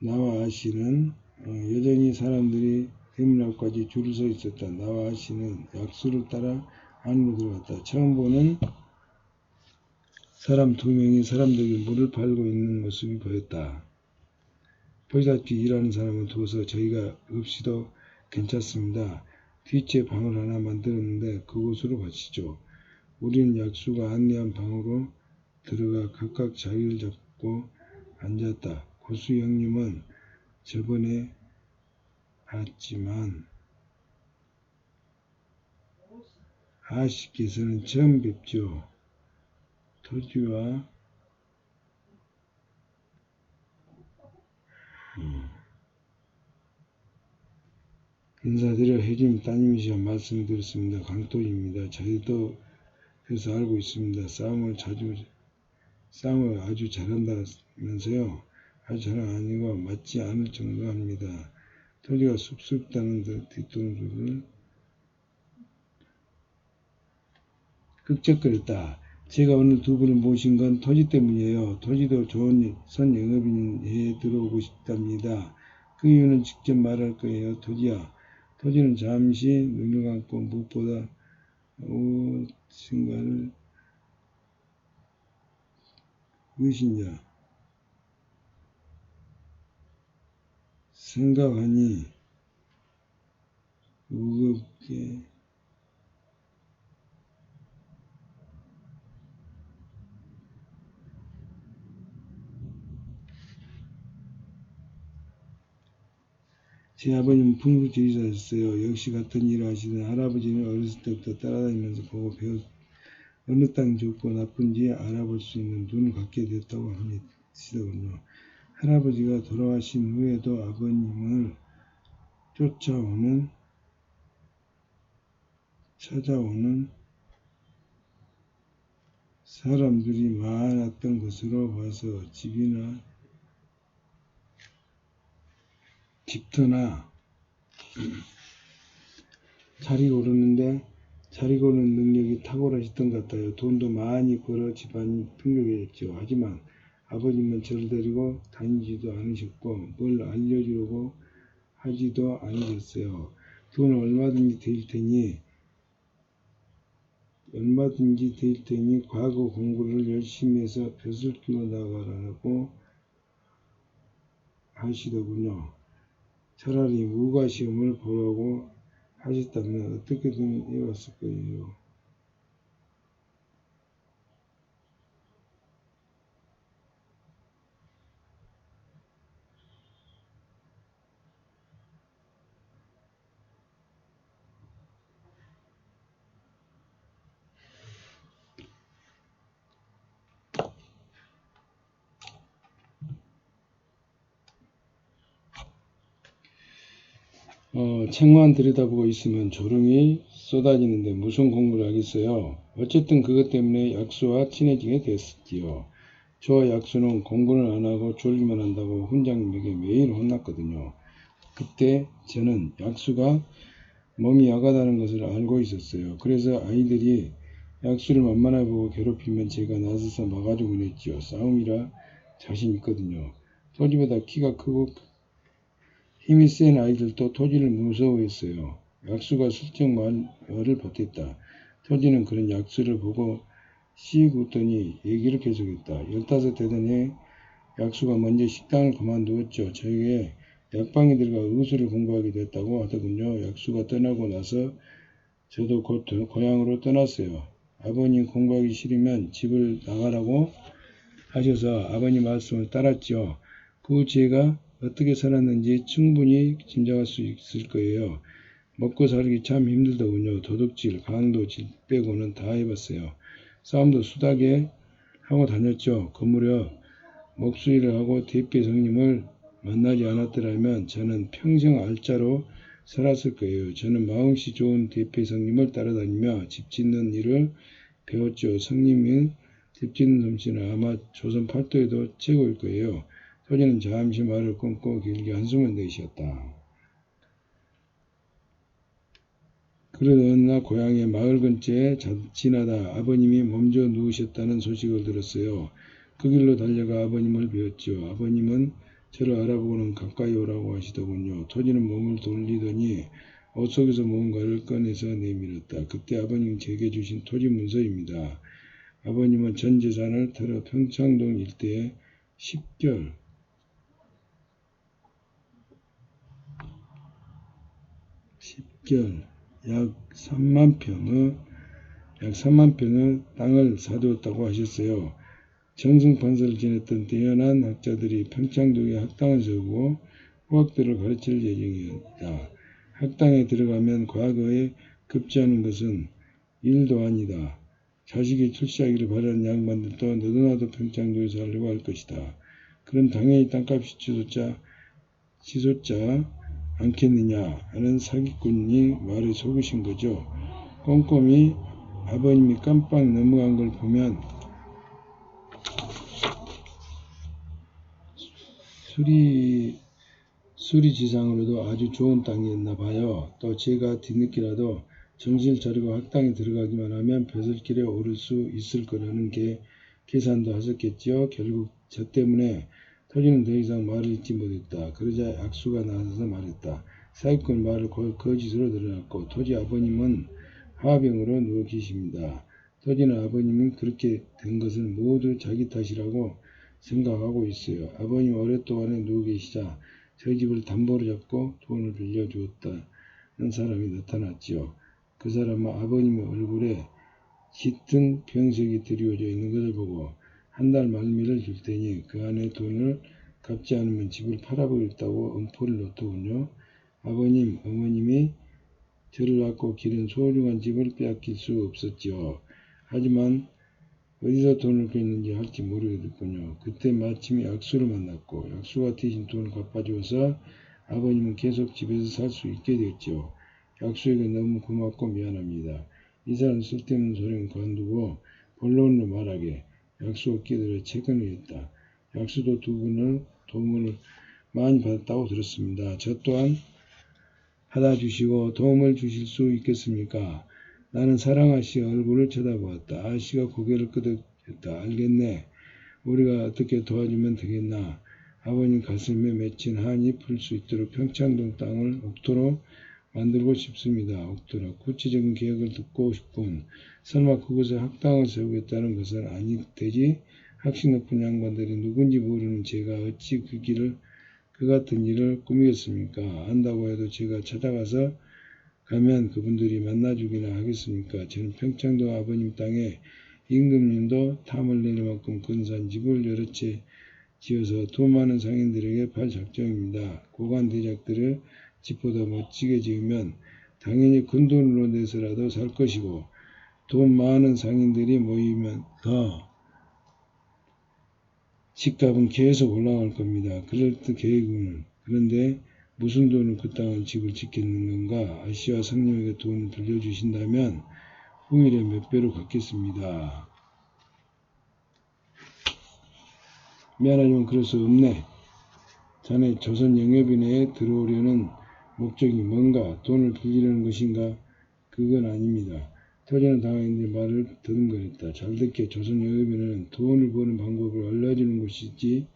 나와 아씨는 여전히 사람들이 대문 앞까지 줄을 서 있었다. 나와 아씨는 약수를 따라 안으로 들어갔다. 처음 보는 사람 두 명이 사람들에게 물을 팔고 있는 모습이 보였다. 보시다시피 일하는 사람은 두어서 저희가 없이도 괜찮습니다. 뒷째 방을 하나 만들었는데 그곳으로 가시죠. 우리는 약수가 안내한 방으로 들어가 각각 자리를 잡고 앉았다. 고수 형님은 저번에 봤지만 아씨께서는 처음 뵙죠. 토지와 인사드려 혜진 따님이시라 말씀드렸습니다. 강토입니다. 저희도 그래서 알고 있습니다. 싸움을 아주 잘한다면서요. 아주 잘은 아니고 맞지 않을 정도 합니다. 토지가 쑥스럽다는 뒷동주를 끄적거렸다. 제가 오늘 두 분을 모신 건 토지 때문이에요. 토지도 좋은 선 영업인에 들어오고 싶답니다. 그 이유는 직접 말할 거예요. 토지는 잠시 눈을 감고 무엇보다 무엇인가를 무엇인가 생각하니 무겁게 제 아버님은 풍수지리사였어요. 역시 같은 일을 하시던 할아버지는 어렸을 때부터 따라다니면서 보고 배웠 어느 땅이 좋고 나쁜지 알아볼 수 있는 눈을 갖게 됐다고 하시더군요. 할아버지가 돌아가신 후에도 아버님을 찾아오는 사람들이 많았던 것으로 봐서 집터나 자리 고르는 능력이 탁월하셨던 것 같아요. 돈도 많이 벌어 집안이 풍족해졌죠. 하지만 아버님은 저를 데리고 다니지도 않으셨고 뭘 알려주려고 하지도 않으셨어요. 돈은 얼마든지 될 테니 과거 공부를 열심히 해서 벼슬 키워 나가라고 하시더군요. 차라리 무과시험을 보라고 하셨다면 어떻게든 해왔을 거예요. 책만 들여다보고 있으면 졸음이 쏟아지는데 무슨 공부를 하겠어요. 어쨌든 그것 때문에 약수와 친해지게 됐지요. 저와 약수는 공부는 안 하고 졸기만 한다고 훈장님에게 매일 혼났거든요. 그때 저는 약수가 몸이 약하다는 것을 알고 있었어요. 그래서 아이들이 약수를 만만하게 보고 괴롭히면 제가 나서서 막아주곤 했지요. 싸움이라 자신 있거든요. 토지보다 키가 크고 힘이 센 아이들도 토지를 무서워했어요. 약수가 슬쩍 말을 보탰다. 토지는 그런 약수를 보고 씩 웃더니 얘기를 계속했다. 15 되던 해 약수가 먼저 식당을 그만두었죠. 저에게 약방에 들어가 의술을 공부하게 됐다고 하더군요. 약수가 떠나고 나서 저도 곧 고향으로 떠났어요. 아버님 공부하기 싫으면 집을 나가라고 하셔서 아버님 말씀을 따랐죠. 그 후 제가 어떻게 살았는지 충분히 짐작할 수 있을 거예요. 먹고 살기 참 힘들더군요. 도둑질, 강도질 빼고는 다 해봤어요. 싸움도 수다게 하고 다녔죠. 그 무렵 목수일을 하고 대패 성님을 만나지 않았더라면 저는 평생 알짜로 살았을 거예요. 저는 마음씨 좋은 대패 성님을 따라다니며 집 짓는 일을 배웠죠. 성님이 집 짓는 솜씨는 아마 조선 팔도에도 최고일 거예요. 토지는 잠시 말을 끊고 길게 한숨을 내쉬었다. 그러던 어느 날 고향의 마을 근처에 지나다 아버님이 몸져 누우셨다는 소식을 들었어요. 그 길로 달려가 아버님을 뵈었죠. 아버님은 저를 알아보고는 가까이 오라고 하시더군요. 토지는 몸을 돌리더니 옷 속에서 뭔가를 꺼내서 내밀었다. 그때 아버님 제게 주신 토지 문서입니다. 아버님은 전 재산을 털어 평창동 일대에 10결 약 3만 평의 땅을 사두었다고 하셨어요. 정승판서를 지냈던 뛰어난 학자들이 평창동에 학당을 세우고 후학들을 가르칠 예정이었다. 학당에 들어가면 과거에 급제하는 것은 일도 아니다. 자식이 출세하기를 바라는 양반들도 너도나도 평창동에 살려고 할 것이다. 그럼 당연히 땅값이 치솟자 않겠느냐 하는 사기꾼이 말에 속으신 거죠. 꼼꼼히 아버님이 깜빡 넘어간 걸 보면 수리지상으로도 아주 좋은 땅이었나 봐요. 또 제가 뒤늦게라도 정신을 차리고 학당에 들어가기만 하면 벼슬길에 오를 수 있을 거라는 계산도 하셨겠지요. 결국 저 때문에 토지는 더 이상 말을 잇지 못했다. 그러자 약수가 나서서 말했다. 사기꾼 말을 거짓으로 드러났고 토지 아버님은 화병으로 누워 계십니다. 토지는 아버님이 그렇게 된 것을 모두 자기 탓이라고 생각하고 있어요. 아버님 오랫동안에 누워 계시자 저희 집을 담보로 잡고 돈을 빌려주었다는 사람이 나타났지요. 그 사람은 아버님의 얼굴에 짙은 병색이 드리워져 있는 것을 보고 한 달 말미를 줄 테니 그 안에 돈을 갚지 않으면 집을 팔아버렸다고 엄포를 놓더군요. 아버님, 어머님이 저를 낳고 기른 소중한 집을 빼앗길 수 없었지요. 하지만 어디서 돈을 뺐는지 할지 모르겠군요. 그때 마침 약수를 만났고 약수가 대신 돈을 갚아주어서 아버님은 계속 집에서 살 수 있게 됐죠. 약수에게 너무 고맙고 미안합니다. 이 사람 쓸데없는 소리는 관두고 본론으로 말하게 약수가 끼들어 채권을 했다. 약수도 두 분을 도움을 많이 받았다고 들었습니다. 저 또한 받아주시고 도움을 주실 수 있겠습니까? 나는 사랑 아씨의 얼굴을 쳐다보았다. 아씨가 고개를 끄덕였다. 알겠네. 우리가 어떻게 도와주면 되겠나. 아버님 가슴에 맺힌 한이 풀 수 있도록 평창동 땅을 옥토로 만들고 싶습니다. 옥토라. 구체적인 계획을 듣고 싶군. 설마 그곳에 학당을 세우겠다는 것은 아니되지? 학식 높은 양반들이 누군지 모르는 제가 어찌 그 같은 일을 꾸미겠습니까? 안다고 해도 제가 찾아가서 가면 그분들이 만나주기나 하겠습니까? 저는 평창동 아버님 땅에 임금님도 탐을 낼 만큼 근사한 집을 여러 채 지어서 돈 많은 상인들에게 팔 작정입니다. 고관 대작들을 집보다 멋지게 지으면 당연히 큰돈으로 내서라도 살 것이고 돈 많은 상인들이 모이면 더 집값은 계속 올라갈 겁니다. 그럴 때 계획은 그런데 무슨 돈으로 그 땅을 집을 짓겠는 건가? 아씨와 상님에게 돈을 빌려주신다면 후일에 몇 배로 갚겠습니다. 미안하지만 그럴 수 없네. 자네 조선 영협인회에 들어오려는 목적이 뭔가? 돈을 빌리려는 것인가? 그건 아닙니다. 토지는 당황했는데 말을 더듬거렸다. 잘 듣게 조선 여의면은 돈을 버는 방법을 알려주는 곳이지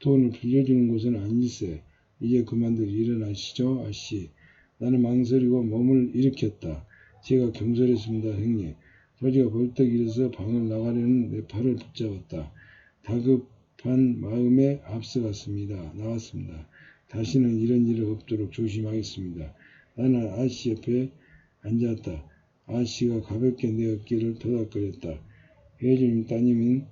돈을 빌려주는 곳은 아닐세. 이제 그만들 일어나시죠, 아씨. 나는 망설이고 몸을 일으켰다. 제가 경솔했습니다, 형님. 토지가 벌떡 일어서 방을 나가려는 내 팔을 붙잡았다. 다급한 마음에 앞서갔습니다. 나왔습니다. 다시는 이런 일이 없도록 조심하겠습니다. 나는 아씨 옆에 앉았다. 아씨가 가볍게 내 어깨를 토닥거렸다. 혜주님 따님은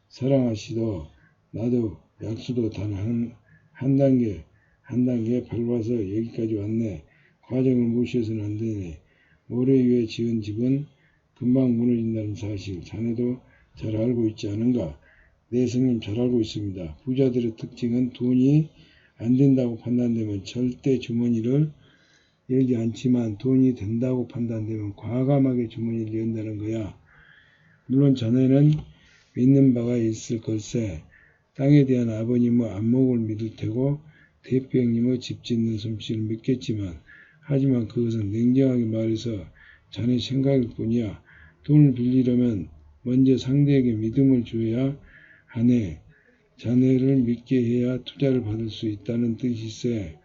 사랑하시도 나도 약수도 단 한 단계 밟아서 여기까지 왔네. 과정을 무시해서는 안 되네. 모래 위에 지은 집은 금방 무너진다는 사실 자네도 잘 알고 있지 않은가? 네, 성님 잘 알고 있습니다. 부자들의 특징은 돈이 안 된다고 판단되면 절대 주머니를 열지 않지만 돈이 된다고 판단되면 과감하게 주머니를 연다는 거야. 물론 자네는 믿는 바가 있을 걸세. 땅에 대한 아버님의 안목을 믿을 테고 대표 형님의 집 짓는 솜씨를 믿겠지만 하지만 그것은 냉정하게 말해서 자네 생각일 뿐이야. 돈을 빌리려면 먼저 상대에게 믿음을 줘야 하네. 자네를 믿게 해야 투자를 받을 수 있다는 뜻일세.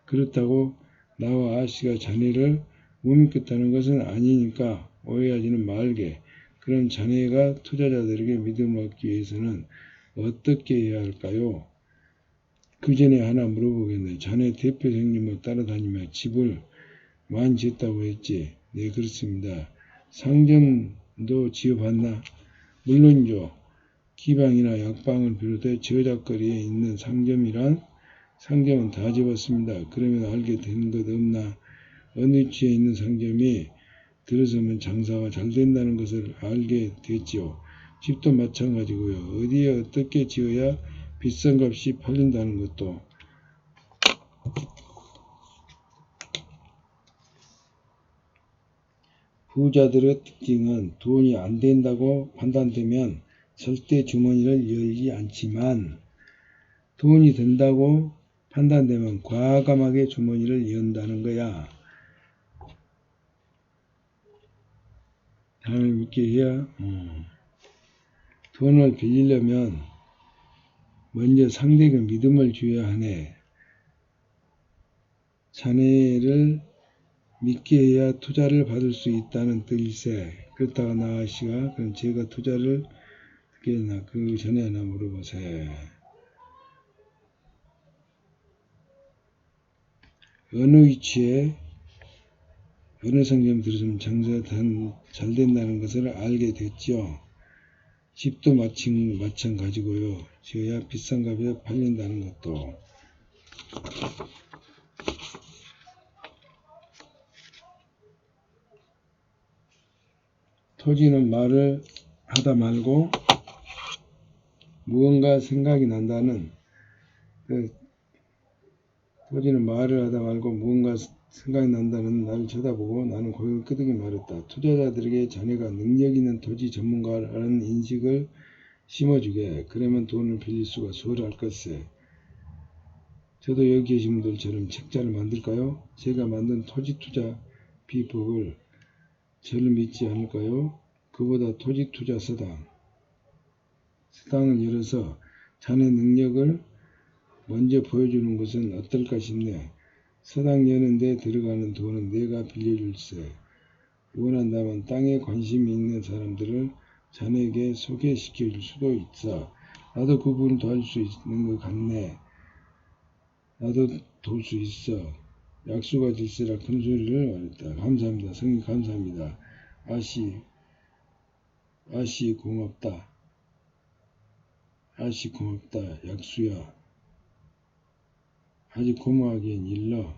그렇다고 나와 아씨가 자네를 못 믿겠다는 것은 아니니까 오해하지는 말게. 그럼 자네가 투자자들에게 믿음을 얻기 위해서는 어떻게 해야 할까요? 그 전에 하나 물어보겠네. 자네 대표 형님을 따라다니며 집을 많이 지었다고 했지? 네, 그렇습니다. 상점도 지어봤나? 물론이죠. 기방이나 약방을 비롯해 저작거리에 있는 상점이란 상점은 다 지었습니다. 그러면 알게 된 것 없나? 어느 위치에 있는 상점이 들어서면 장사가 잘 된다는 것을 알게 됐지요. 집도 마찬가지고요. 어디에 어떻게 지어야 비싼 값이 팔린다는 것도. 부자들의 특징은 돈이 안 된다고 판단되면 절대 주머니를 열지 않지만 돈이 된다고 판단되면 과감하게 주머니를 연다는 거야. 하나님 믿게 해야 돈을 빌리려면 먼저 상대에게 믿음을 줘야 하네. 자네를 믿게 해야 투자를 받을 수 있다는 뜻일세. 그렇다가 나아씨가 그럼 제가 투자를 어떻게 했나 그 전에 하나 물어보세. 어느 위치에 어느 상점 들어서면 장사가 잘 된다는 것을 알게 됐죠. 집도 마찬가지고요. 지어야 비싼 값에 팔린다는 것도. 토지는 말을 하다 말고 무언가 생각이 난다는 토지는 말을 하다 말고 무언가 생각이 난다는 나를 쳐다보고 나는 고개를 끄덕이 말했다. 투자자들에게 자네가 능력 있는 토지 전문가라는 인식을 심어주게. 그러면 돈을 빌릴 수가 수월할 것세. 저도 여기 계신 분들처럼 책자를 만들까요? 제가 만든 토지 투자 비법을 저를 믿지 않을까요? 그보다 토지 투자 서당을 열어서 자네 능력을 먼저 보여주는 것은 어떨까 싶네. 서당 여는데 들어가는 돈은 내가 빌려줄세. 원한다면 땅에 관심이 있는 사람들을 자네에게 소개시켜줄 수도 있어. 나도 그분을 도와줄 수 있는 것 같네. 나도 도울 수 있어. 약수가 질세라 큰 소리를 말했다. 감사합니다. 성님 감사합니다. 아씨 고맙다. 아씨 고맙다. 약수야. 아직 고마워하기엔 일러.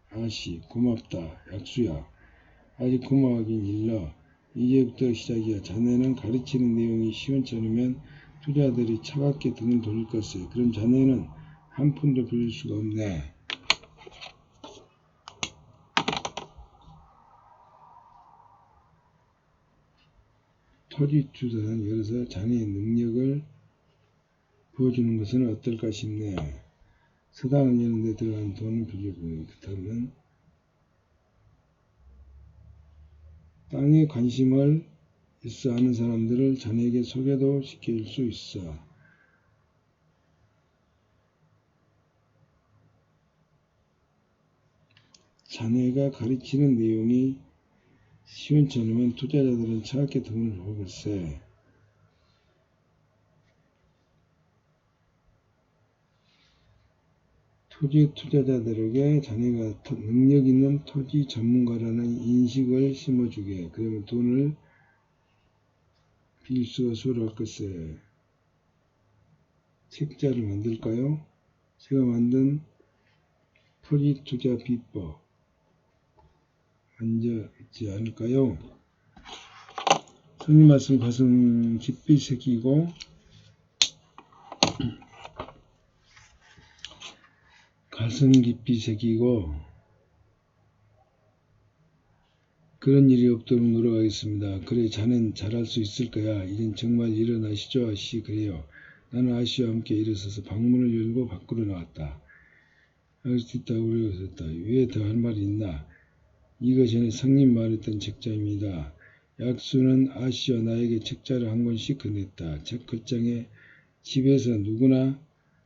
아씨 고맙다. 약수야. 아직 고마워하긴 일러. 이제부터 시작이야. 자네는 가르치는 내용이 시원찮으면 투자들이 차갑게 등을 돌릴 것이야. 그럼 자네는 한 푼도 빌릴 수가 없네. 토지 투자는 열어서 자네의 능력을 보여주는 것은 어떨까 싶네. 서당을 여는데 들어간 돈을 빌려보니 그렇다면 땅에 관심을 있어 하는 사람들을 자네에게 소개도 시켜줄 수 있어. 자네가 가르치는 내용이 시원찮으면 투자자들은 차갑게 등을 보겠세. 토지 투자자들에게 자네가 능력 있는 토지 전문가라는 인식을 심어주게. 그러면 돈을 빌 수가 수월할 것세. 책자를 만들까요? 제가 만든 토지 투자 비법 앉아 있지 않을까요? 성님 말씀 가슴 깊이 새기고 그런 일이 없도록 노력하겠습니다. 그래 자넨 잘할 수 있을 거야. 이젠 정말 일어나시죠. 아씨. 그래요. 나는 아씨와 함께 일어서서 방문을 열고 밖으로 나왔다. 할 수 있다고 그러셨다. 왜 더 할 말이 있나? 이거 전에 성님 말했던 책자입니다. 약수는 아씨와 나에게 책자를 한 권씩 건넸다. 책 겉장에 집에서 누구나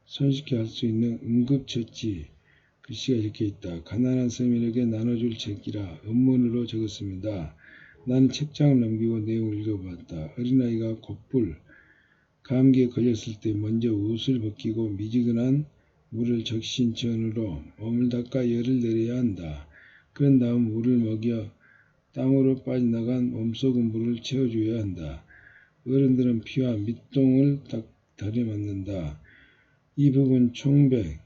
손쉽게 할 수 있는 응급처치 글씨가 적혀있다. 가난한 서민에게 나눠줄 책이라 음문으로 적었습니다. 나는 책장을 넘기고 내용을 읽어봤다. 어린아이가 곧불 감기에 걸렸을 때 먼저 옷을 벗기고 미지근한 물을 적신천으로 몸을 닦아 열을 내려야 한다. 그런 다음 물을 먹여 땀으로 빠져나간 몸속의 물을 채워줘야 한다. 어른들은 피와 밑동을 다려 맞는다. 이 부분 총백이라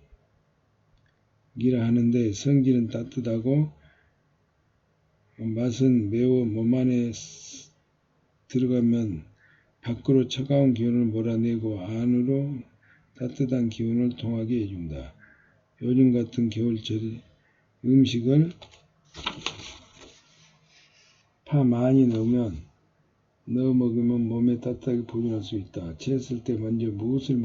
하는데 성질은 따뜻하고 맛은 매워 몸 안에 들어가면 밖으로 차가운 기운을 몰아내고 안으로 따뜻한 기운을 통하게 해준다. 요즘 같은 겨울철에 음식을 파 많이 넣어 먹으면 몸에 따뜻하게 보존할 수 있다. 채했을 때 먼저 무엇을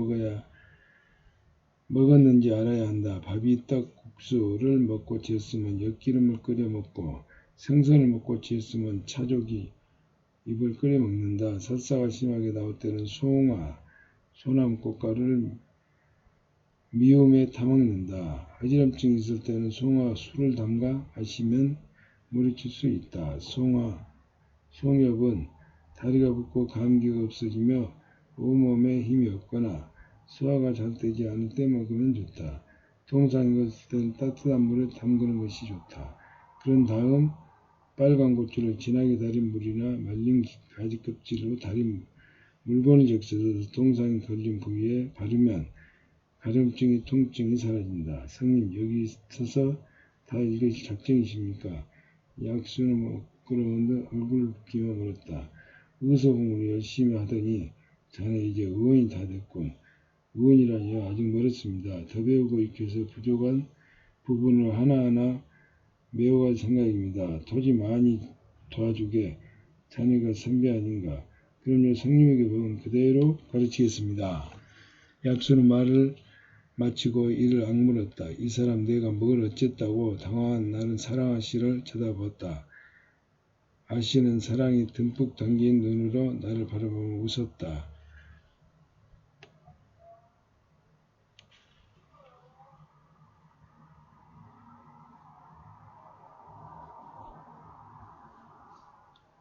먹었는지 알아야 한다. 밥이 떡, 국수를 먹고 채했으면 엿기름을 끓여 먹고 생선을 먹고 채했으면 차조기 잎을 끓여 먹는다. 설사가 심하게 나올 때는 송화, 소나무 꽃가루를 미움에 타먹는다. 어지럼증이 있을 때는 송화 술을 담가 마시면 물리칠 수 있다. 송엽은 다리가 붓고 감기가 없어지며 온몸에 힘이 없거나 소화가 잘 되지 않을 때 먹으면 좋다. 동상이 갔을 때는 따뜻한 물에 담그는 것이 좋다. 그런 다음 빨간 고추를 진하게 달인 물이나 말린 가지 껍질로 달인 물건을 적셔서 동상이 걸린 부위에 바르면 가려움증이 통증이 사라진다. 성님 여기 서서 다 읽으실 작정이십니까? 약수는 먹으러는데 얼굴을 붓기며 물었다. 의소공부를 열심히 하더니 자네 이제 의원이 다 됐군. 의원이라니요? 아직 멀었습니다. 더 배우고 익혀서 부족한 부분을 하나하나 메워갈 생각입니다. 토지 많이 도와주게 자네가 선배 아닌가. 그럼요 성님에게 배운 그대로 가르치겠습니다. 약수는 말을 마치고 이를 악물었다. 이 사람 내가 뭘 어쨌다고. 당황한 나는 사랑 아씨를 쳐다보았다. 아씨는 사랑이 듬뿍 담긴 눈으로 나를 바라보며 웃었다.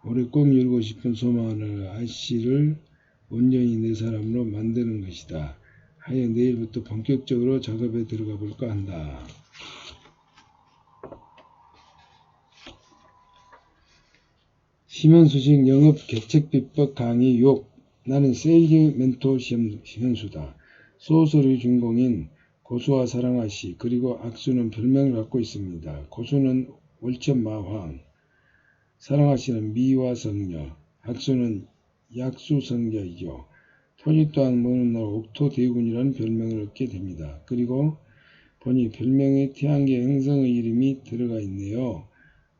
올해 꼭 이루고 싶은 소망을 아씨를 온전히 내 사람으로 만드는 것이다. 하여 내일부터 본격적으로 작업에 들어가 볼까 한다. 심현수식 영업 개척비법 강의 6. 나는 세일즈 멘토 현수다. 소설의 주인공인 고수와 사랑아씨 그리고 악수는 별명을 갖고 있습니다. 고수는 월천마황, 사랑아씨는 미화성녀, 악수는 약수성자이죠. 토지 또한 먼 날 옥토대군이라는 별명을 얻게 됩니다. 그리고 보니 별명에 태양계 행성의 이름이 들어가 있네요.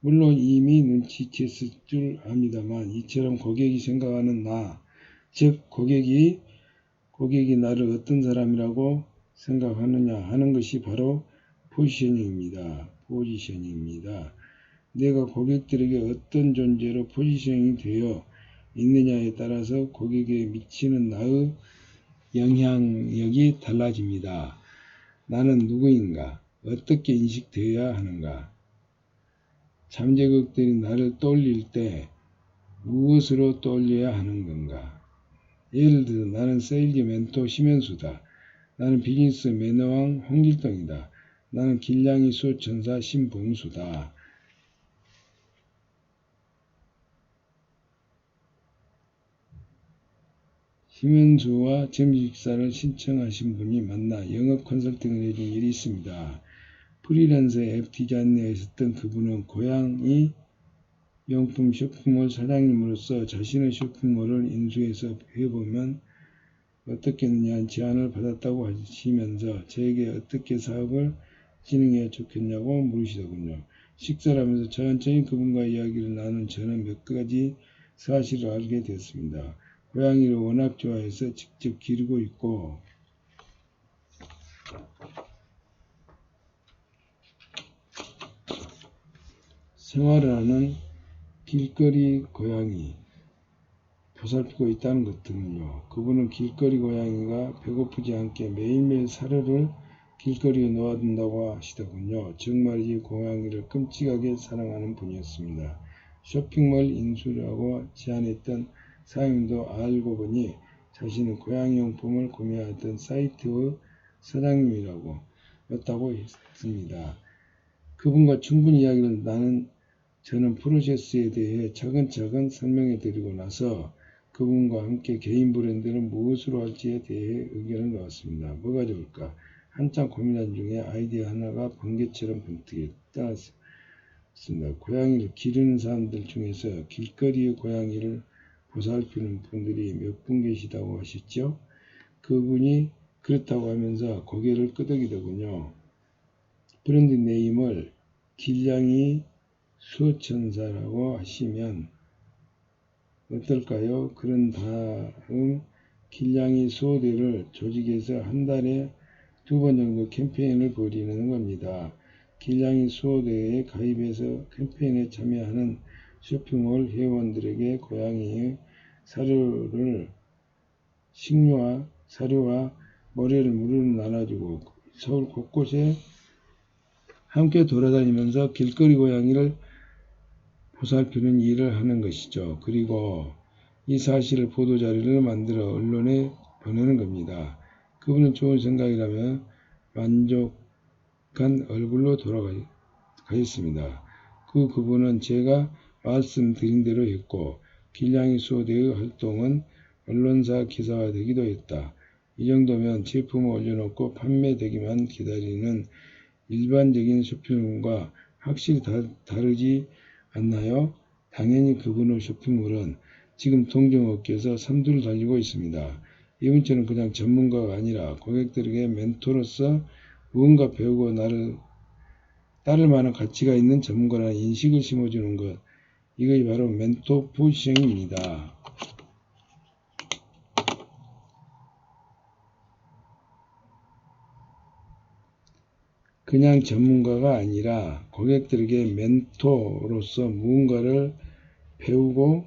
물론 이미 눈치챘을 줄 압니다만 이처럼 고객이 생각하는 나, 즉 고객이 나를 어떤 사람이라고 생각하느냐 하는 것이 바로 포지셔닝입니다. 내가 고객들에게 어떤 존재로 포지셔닝이 되어 있느냐에 따라서 고객에게 미치는 나의 영향력이 달라집니다. 나는 누구인가? 어떻게 인식되어야 하는가? 잠재력들이 나를 떠올릴 때 무엇으로 떠올려야 하는 건가? 예를 들어 나는 세일즈 멘토 심현수다. 나는 비즈니스 매너왕 홍길동이다. 나는 길냥이 수호천사 신봉수다. 심현수와 점심식사를 신청하신 분이 만나 영업 컨설팅을 해준 일이 있습니다. 프리랜서 앱 디자인에 있었던 그분은 고양이 용품 쇼핑몰 사장님으로서 자신의 쇼핑몰을 인수해서 해보면 어떻겠느냐는 제안을 받았다고 하시면서 저에게 어떻게 사업을 진행해야 좋겠냐고 물으시더군요. 식사를 하면서 천천히 그분과 이야기를 나눈 저는 몇 가지 사실을 알게 되었습니다. 고양이를 워낙 좋아해서 직접 기르고 있고 생활을 하는 길거리 고양이 보살피고 있다는 것들은요. 그분은 길거리 고양이가 배고프지 않게 매일매일 사료를 길거리에 놓아둔다고 하시더군요. 정말이지 고양이를 끔찍하게 사랑하는 분이었습니다. 쇼핑몰 인수라고 제안했던 사장님도 알고 보니 자신은 고양이 용품을 구매하던 사이트의 사장님이라고 였다고 했습니다. 그분과 충분히 이야기를 저는 프로세스에 대해 차근차근 설명해 드리고 나서 그분과 함께 개인 브랜드를 무엇으로 할지에 대해 의견을 넣었습니다. 뭐가 좋을까? 한참 고민한 중에 아이디어 하나가 번개처럼 번뜩이 떠났습니다. 고양이를 기르는 사람들 중에서 길거리의 고양이를 보살피는 분들이 몇 분 계시다고 하셨죠? 그분이 그렇다고 하면서 고개를 끄덕이더군요. 브랜드 네임을 길냥이 수호천사라고 하시면 어떨까요? 그런 다음 길냥이 수호대를 조직해서 한 달에 2번 정도 캠페인을 벌이는 겁니다. 길냥이 수호대에 가입해서 캠페인에 참여하는 쇼핑몰 회원들에게 고양이의 사료와 모래를 무료로 나눠주고 서울 곳곳에 함께 돌아다니면서 길거리 고양이를 보살피는 일을 하는 것이죠. 그리고 이 사실을 보도자료를 만들어 언론에 보내는 겁니다. 그분은 좋은 생각이라면 만족한 얼굴로 돌아가셨습니다. 그분은 제가 말씀드린 대로 했고 길냥이 수호대의 활동은 언론사 기사화되기도 했다. 이 정도면 제품을 올려놓고 판매되기만 기다리는 일반적인 쇼핑몰과 확실히 다르지 않나요? 당연히 그분의 쇼핑몰은 지금 동종업계에서 선두를 달리고 있습니다. 이분처럼 그냥 전문가가 아니라 고객들에게 멘토로서 무언가 배우고 나를 따를 만한 가치가 있는 전문가라는 인식을 심어주는 것. 이것이 바로 멘토 포지셔닝입니다. 그냥 전문가가 아니라 고객들에게 멘토로서 무언가를 배우고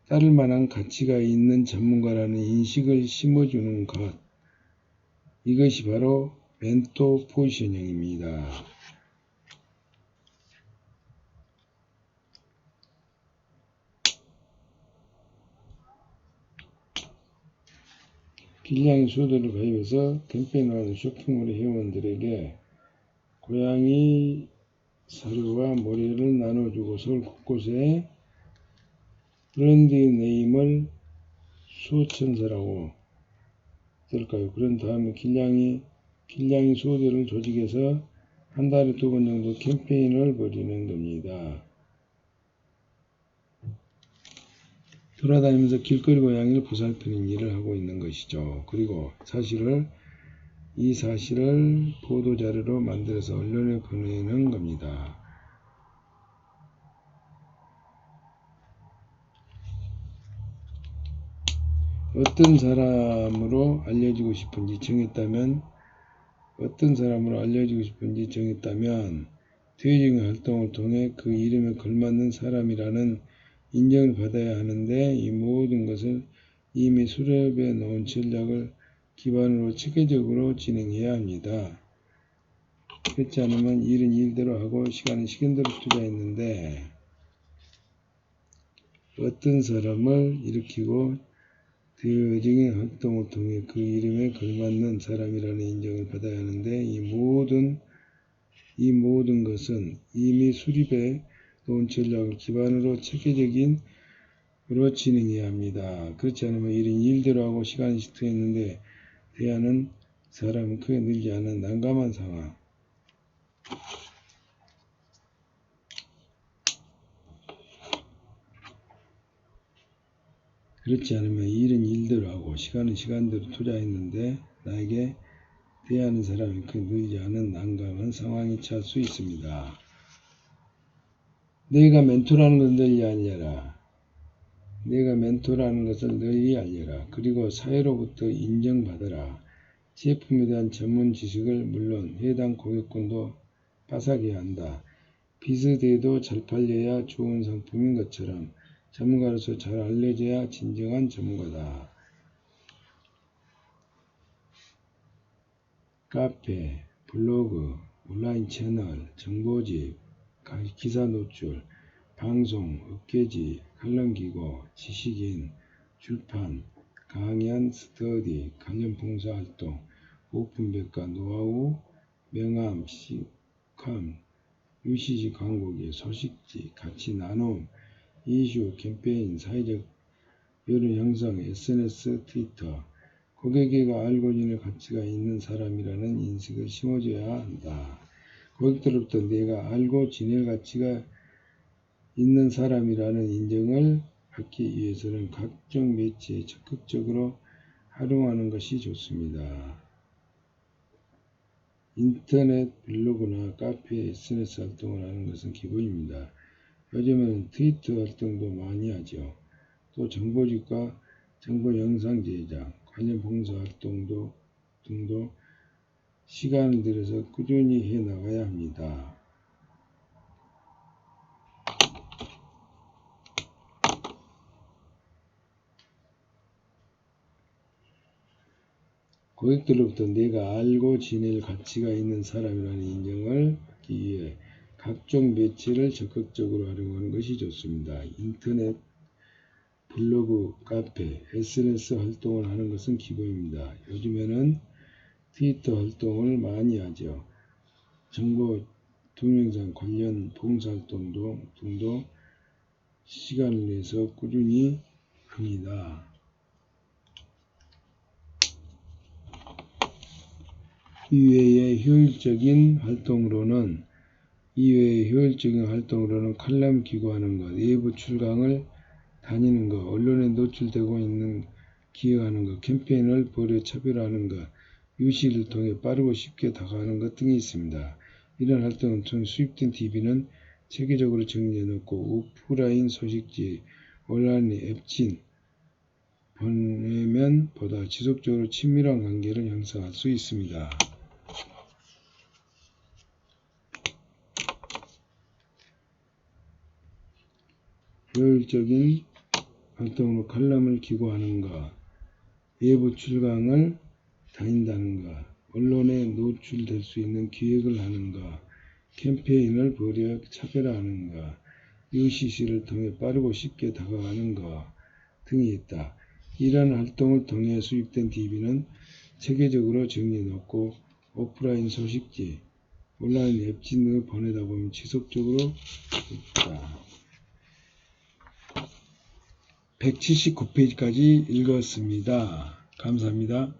따를 만한 가치가 있는 전문가라는 인식을 심어주는 것. 이것이 바로 멘토 포지셔닝입니다. 길냥이 수호대를 가입해서 캠페인을 하는 쇼핑몰 회원들에게 고양이 사료와 모래를 나눠주고 서울 곳곳에 브랜드 네임을 수호천사라고 될까요? 그런 다음에 길냥이 수호대를 조직해서 한 달에 2번 정도 캠페인을 벌이는 겁니다. 돌아다니면서 길거리 고양이를 보살피는 일을 하고 있는 것이죠. 그리고 이 사실을 보도자료로 만들어서 언론에 보내는 겁니다. 어떤 사람으로 알려지고 싶은지 정했다면 대외적인 활동을 통해 그 이름에 걸맞는 사람이라는 인정을 받아야 하는데 이 모든 것을 이미 수립해 놓은 전략을 기반으로 체계적으로 진행해야 합니다. 그렇지 않으면 일은 일대로 하고 시간은 시간대로 투자했는데 어떤 사람을 일으키고 대외적인 활동을 통해 그 이름에 걸맞는 사람이라는 인정을 받아야 하는데 이 모든 것은 이미 수립해 놓은 전략을 기반으로 체계적인 으로 진행해야 합니다. 그렇지 않으면 일은 일대로 하고 시간이 시투했는데 대하는 사람은 크게 늘지 않은 난감한 상황. 그렇지 않으면 일은 일대로 하고 시간은 시간대로 투자했는데 나에게 대하는 사람이 크게 늘지 않은 난감한 상황이 처할 수 있습니다. 내가 멘토라는 것을 널리 알려라. 내가 멘토라는 것을 널리 알려라. 그리고 사회로부터 인정받아라. 제품에 대한 전문 지식을 물론 해당 고객군도 빠삭해야 한다. 비슷해도 잘 팔려야 좋은 상품인 것처럼 전문가로서 잘 알려져야 진정한 전문가다. 카페, 블로그, 온라인 채널, 정보집, 기사 노출, 방송, 업계지, 칼럼 기고, 지식인, 출판, 강연, 스터디, 관련 봉사활동, 오픈백과 노하우, 명함, 시컴, UCC 광고기, 소식지, 같이 나눔, 이슈, 캠페인, 사회적 여론 형성, SNS, 트위터, 고객에게 알고 지낼 가치가 있는 사람이라는 인식을 심어줘야 한다. 고객들로부터 내가 알고 지낼 가치가 있는 사람이라는 인정을 받기 위해서는 각종 매체에 적극적으로 활용하는 것이 좋습니다. 인터넷 블로그나 카페, SNS 활동을 하는 것은 기본입니다. 요즘에는 트위터 활동도 많이 하죠. 또 정보집과 정보 영상 제작, 관련 봉사 활동도 등도 시간을 들여서 꾸준히 해 나가야 합니다. 고객들로부터 내가 알고 지낼 가치가 있는 사람이라는 인정을 받기 위해 각종 매체를 적극적으로 활용하는 것이 좋습니다. 인터넷, 블로그, 카페, SNS 활동을 하는 것은 기본입니다. 요즘에는 트위터 활동을 많이 하죠. 정보 동영상 관련 봉사활동도 등도 시간을 내서 꾸준히 합니다. 이외의 효율적인 활동으로는 칼럼 기고하는 것, 외부 출강을 다니는 것, 언론에 노출되고 있는 기획하는 것, 캠페인을 벌여 차별화하는 것, UC를 통해 빠르고 쉽게 다가가는 것 등이 있습니다. 이런 활동을 통해 수입된 TV는 체계적으로 정리해놓고 오프라인 소식지, 온라인 앱진 보내면 보다 지속적으로 친밀한 관계를 형성할 수 있습니다. 효율적인 활동으로 칼럼을 기고하는 것, 외부 출강을 다닌다는 것, 언론에 노출될 수 있는 기획을 하는 것, 캠페인을 벌여 차별화하는 것, UCC를 통해 빠르고 쉽게 다가가는 것 등이 있다. 이러한 활동을 통해 수입된 TV는 체계적으로 정리해놓고 오프라인 소식지, 온라인 앱진 등을 보내다 보면 지속적으로 있다. 179페이지까지 읽었습니다. 감사합니다.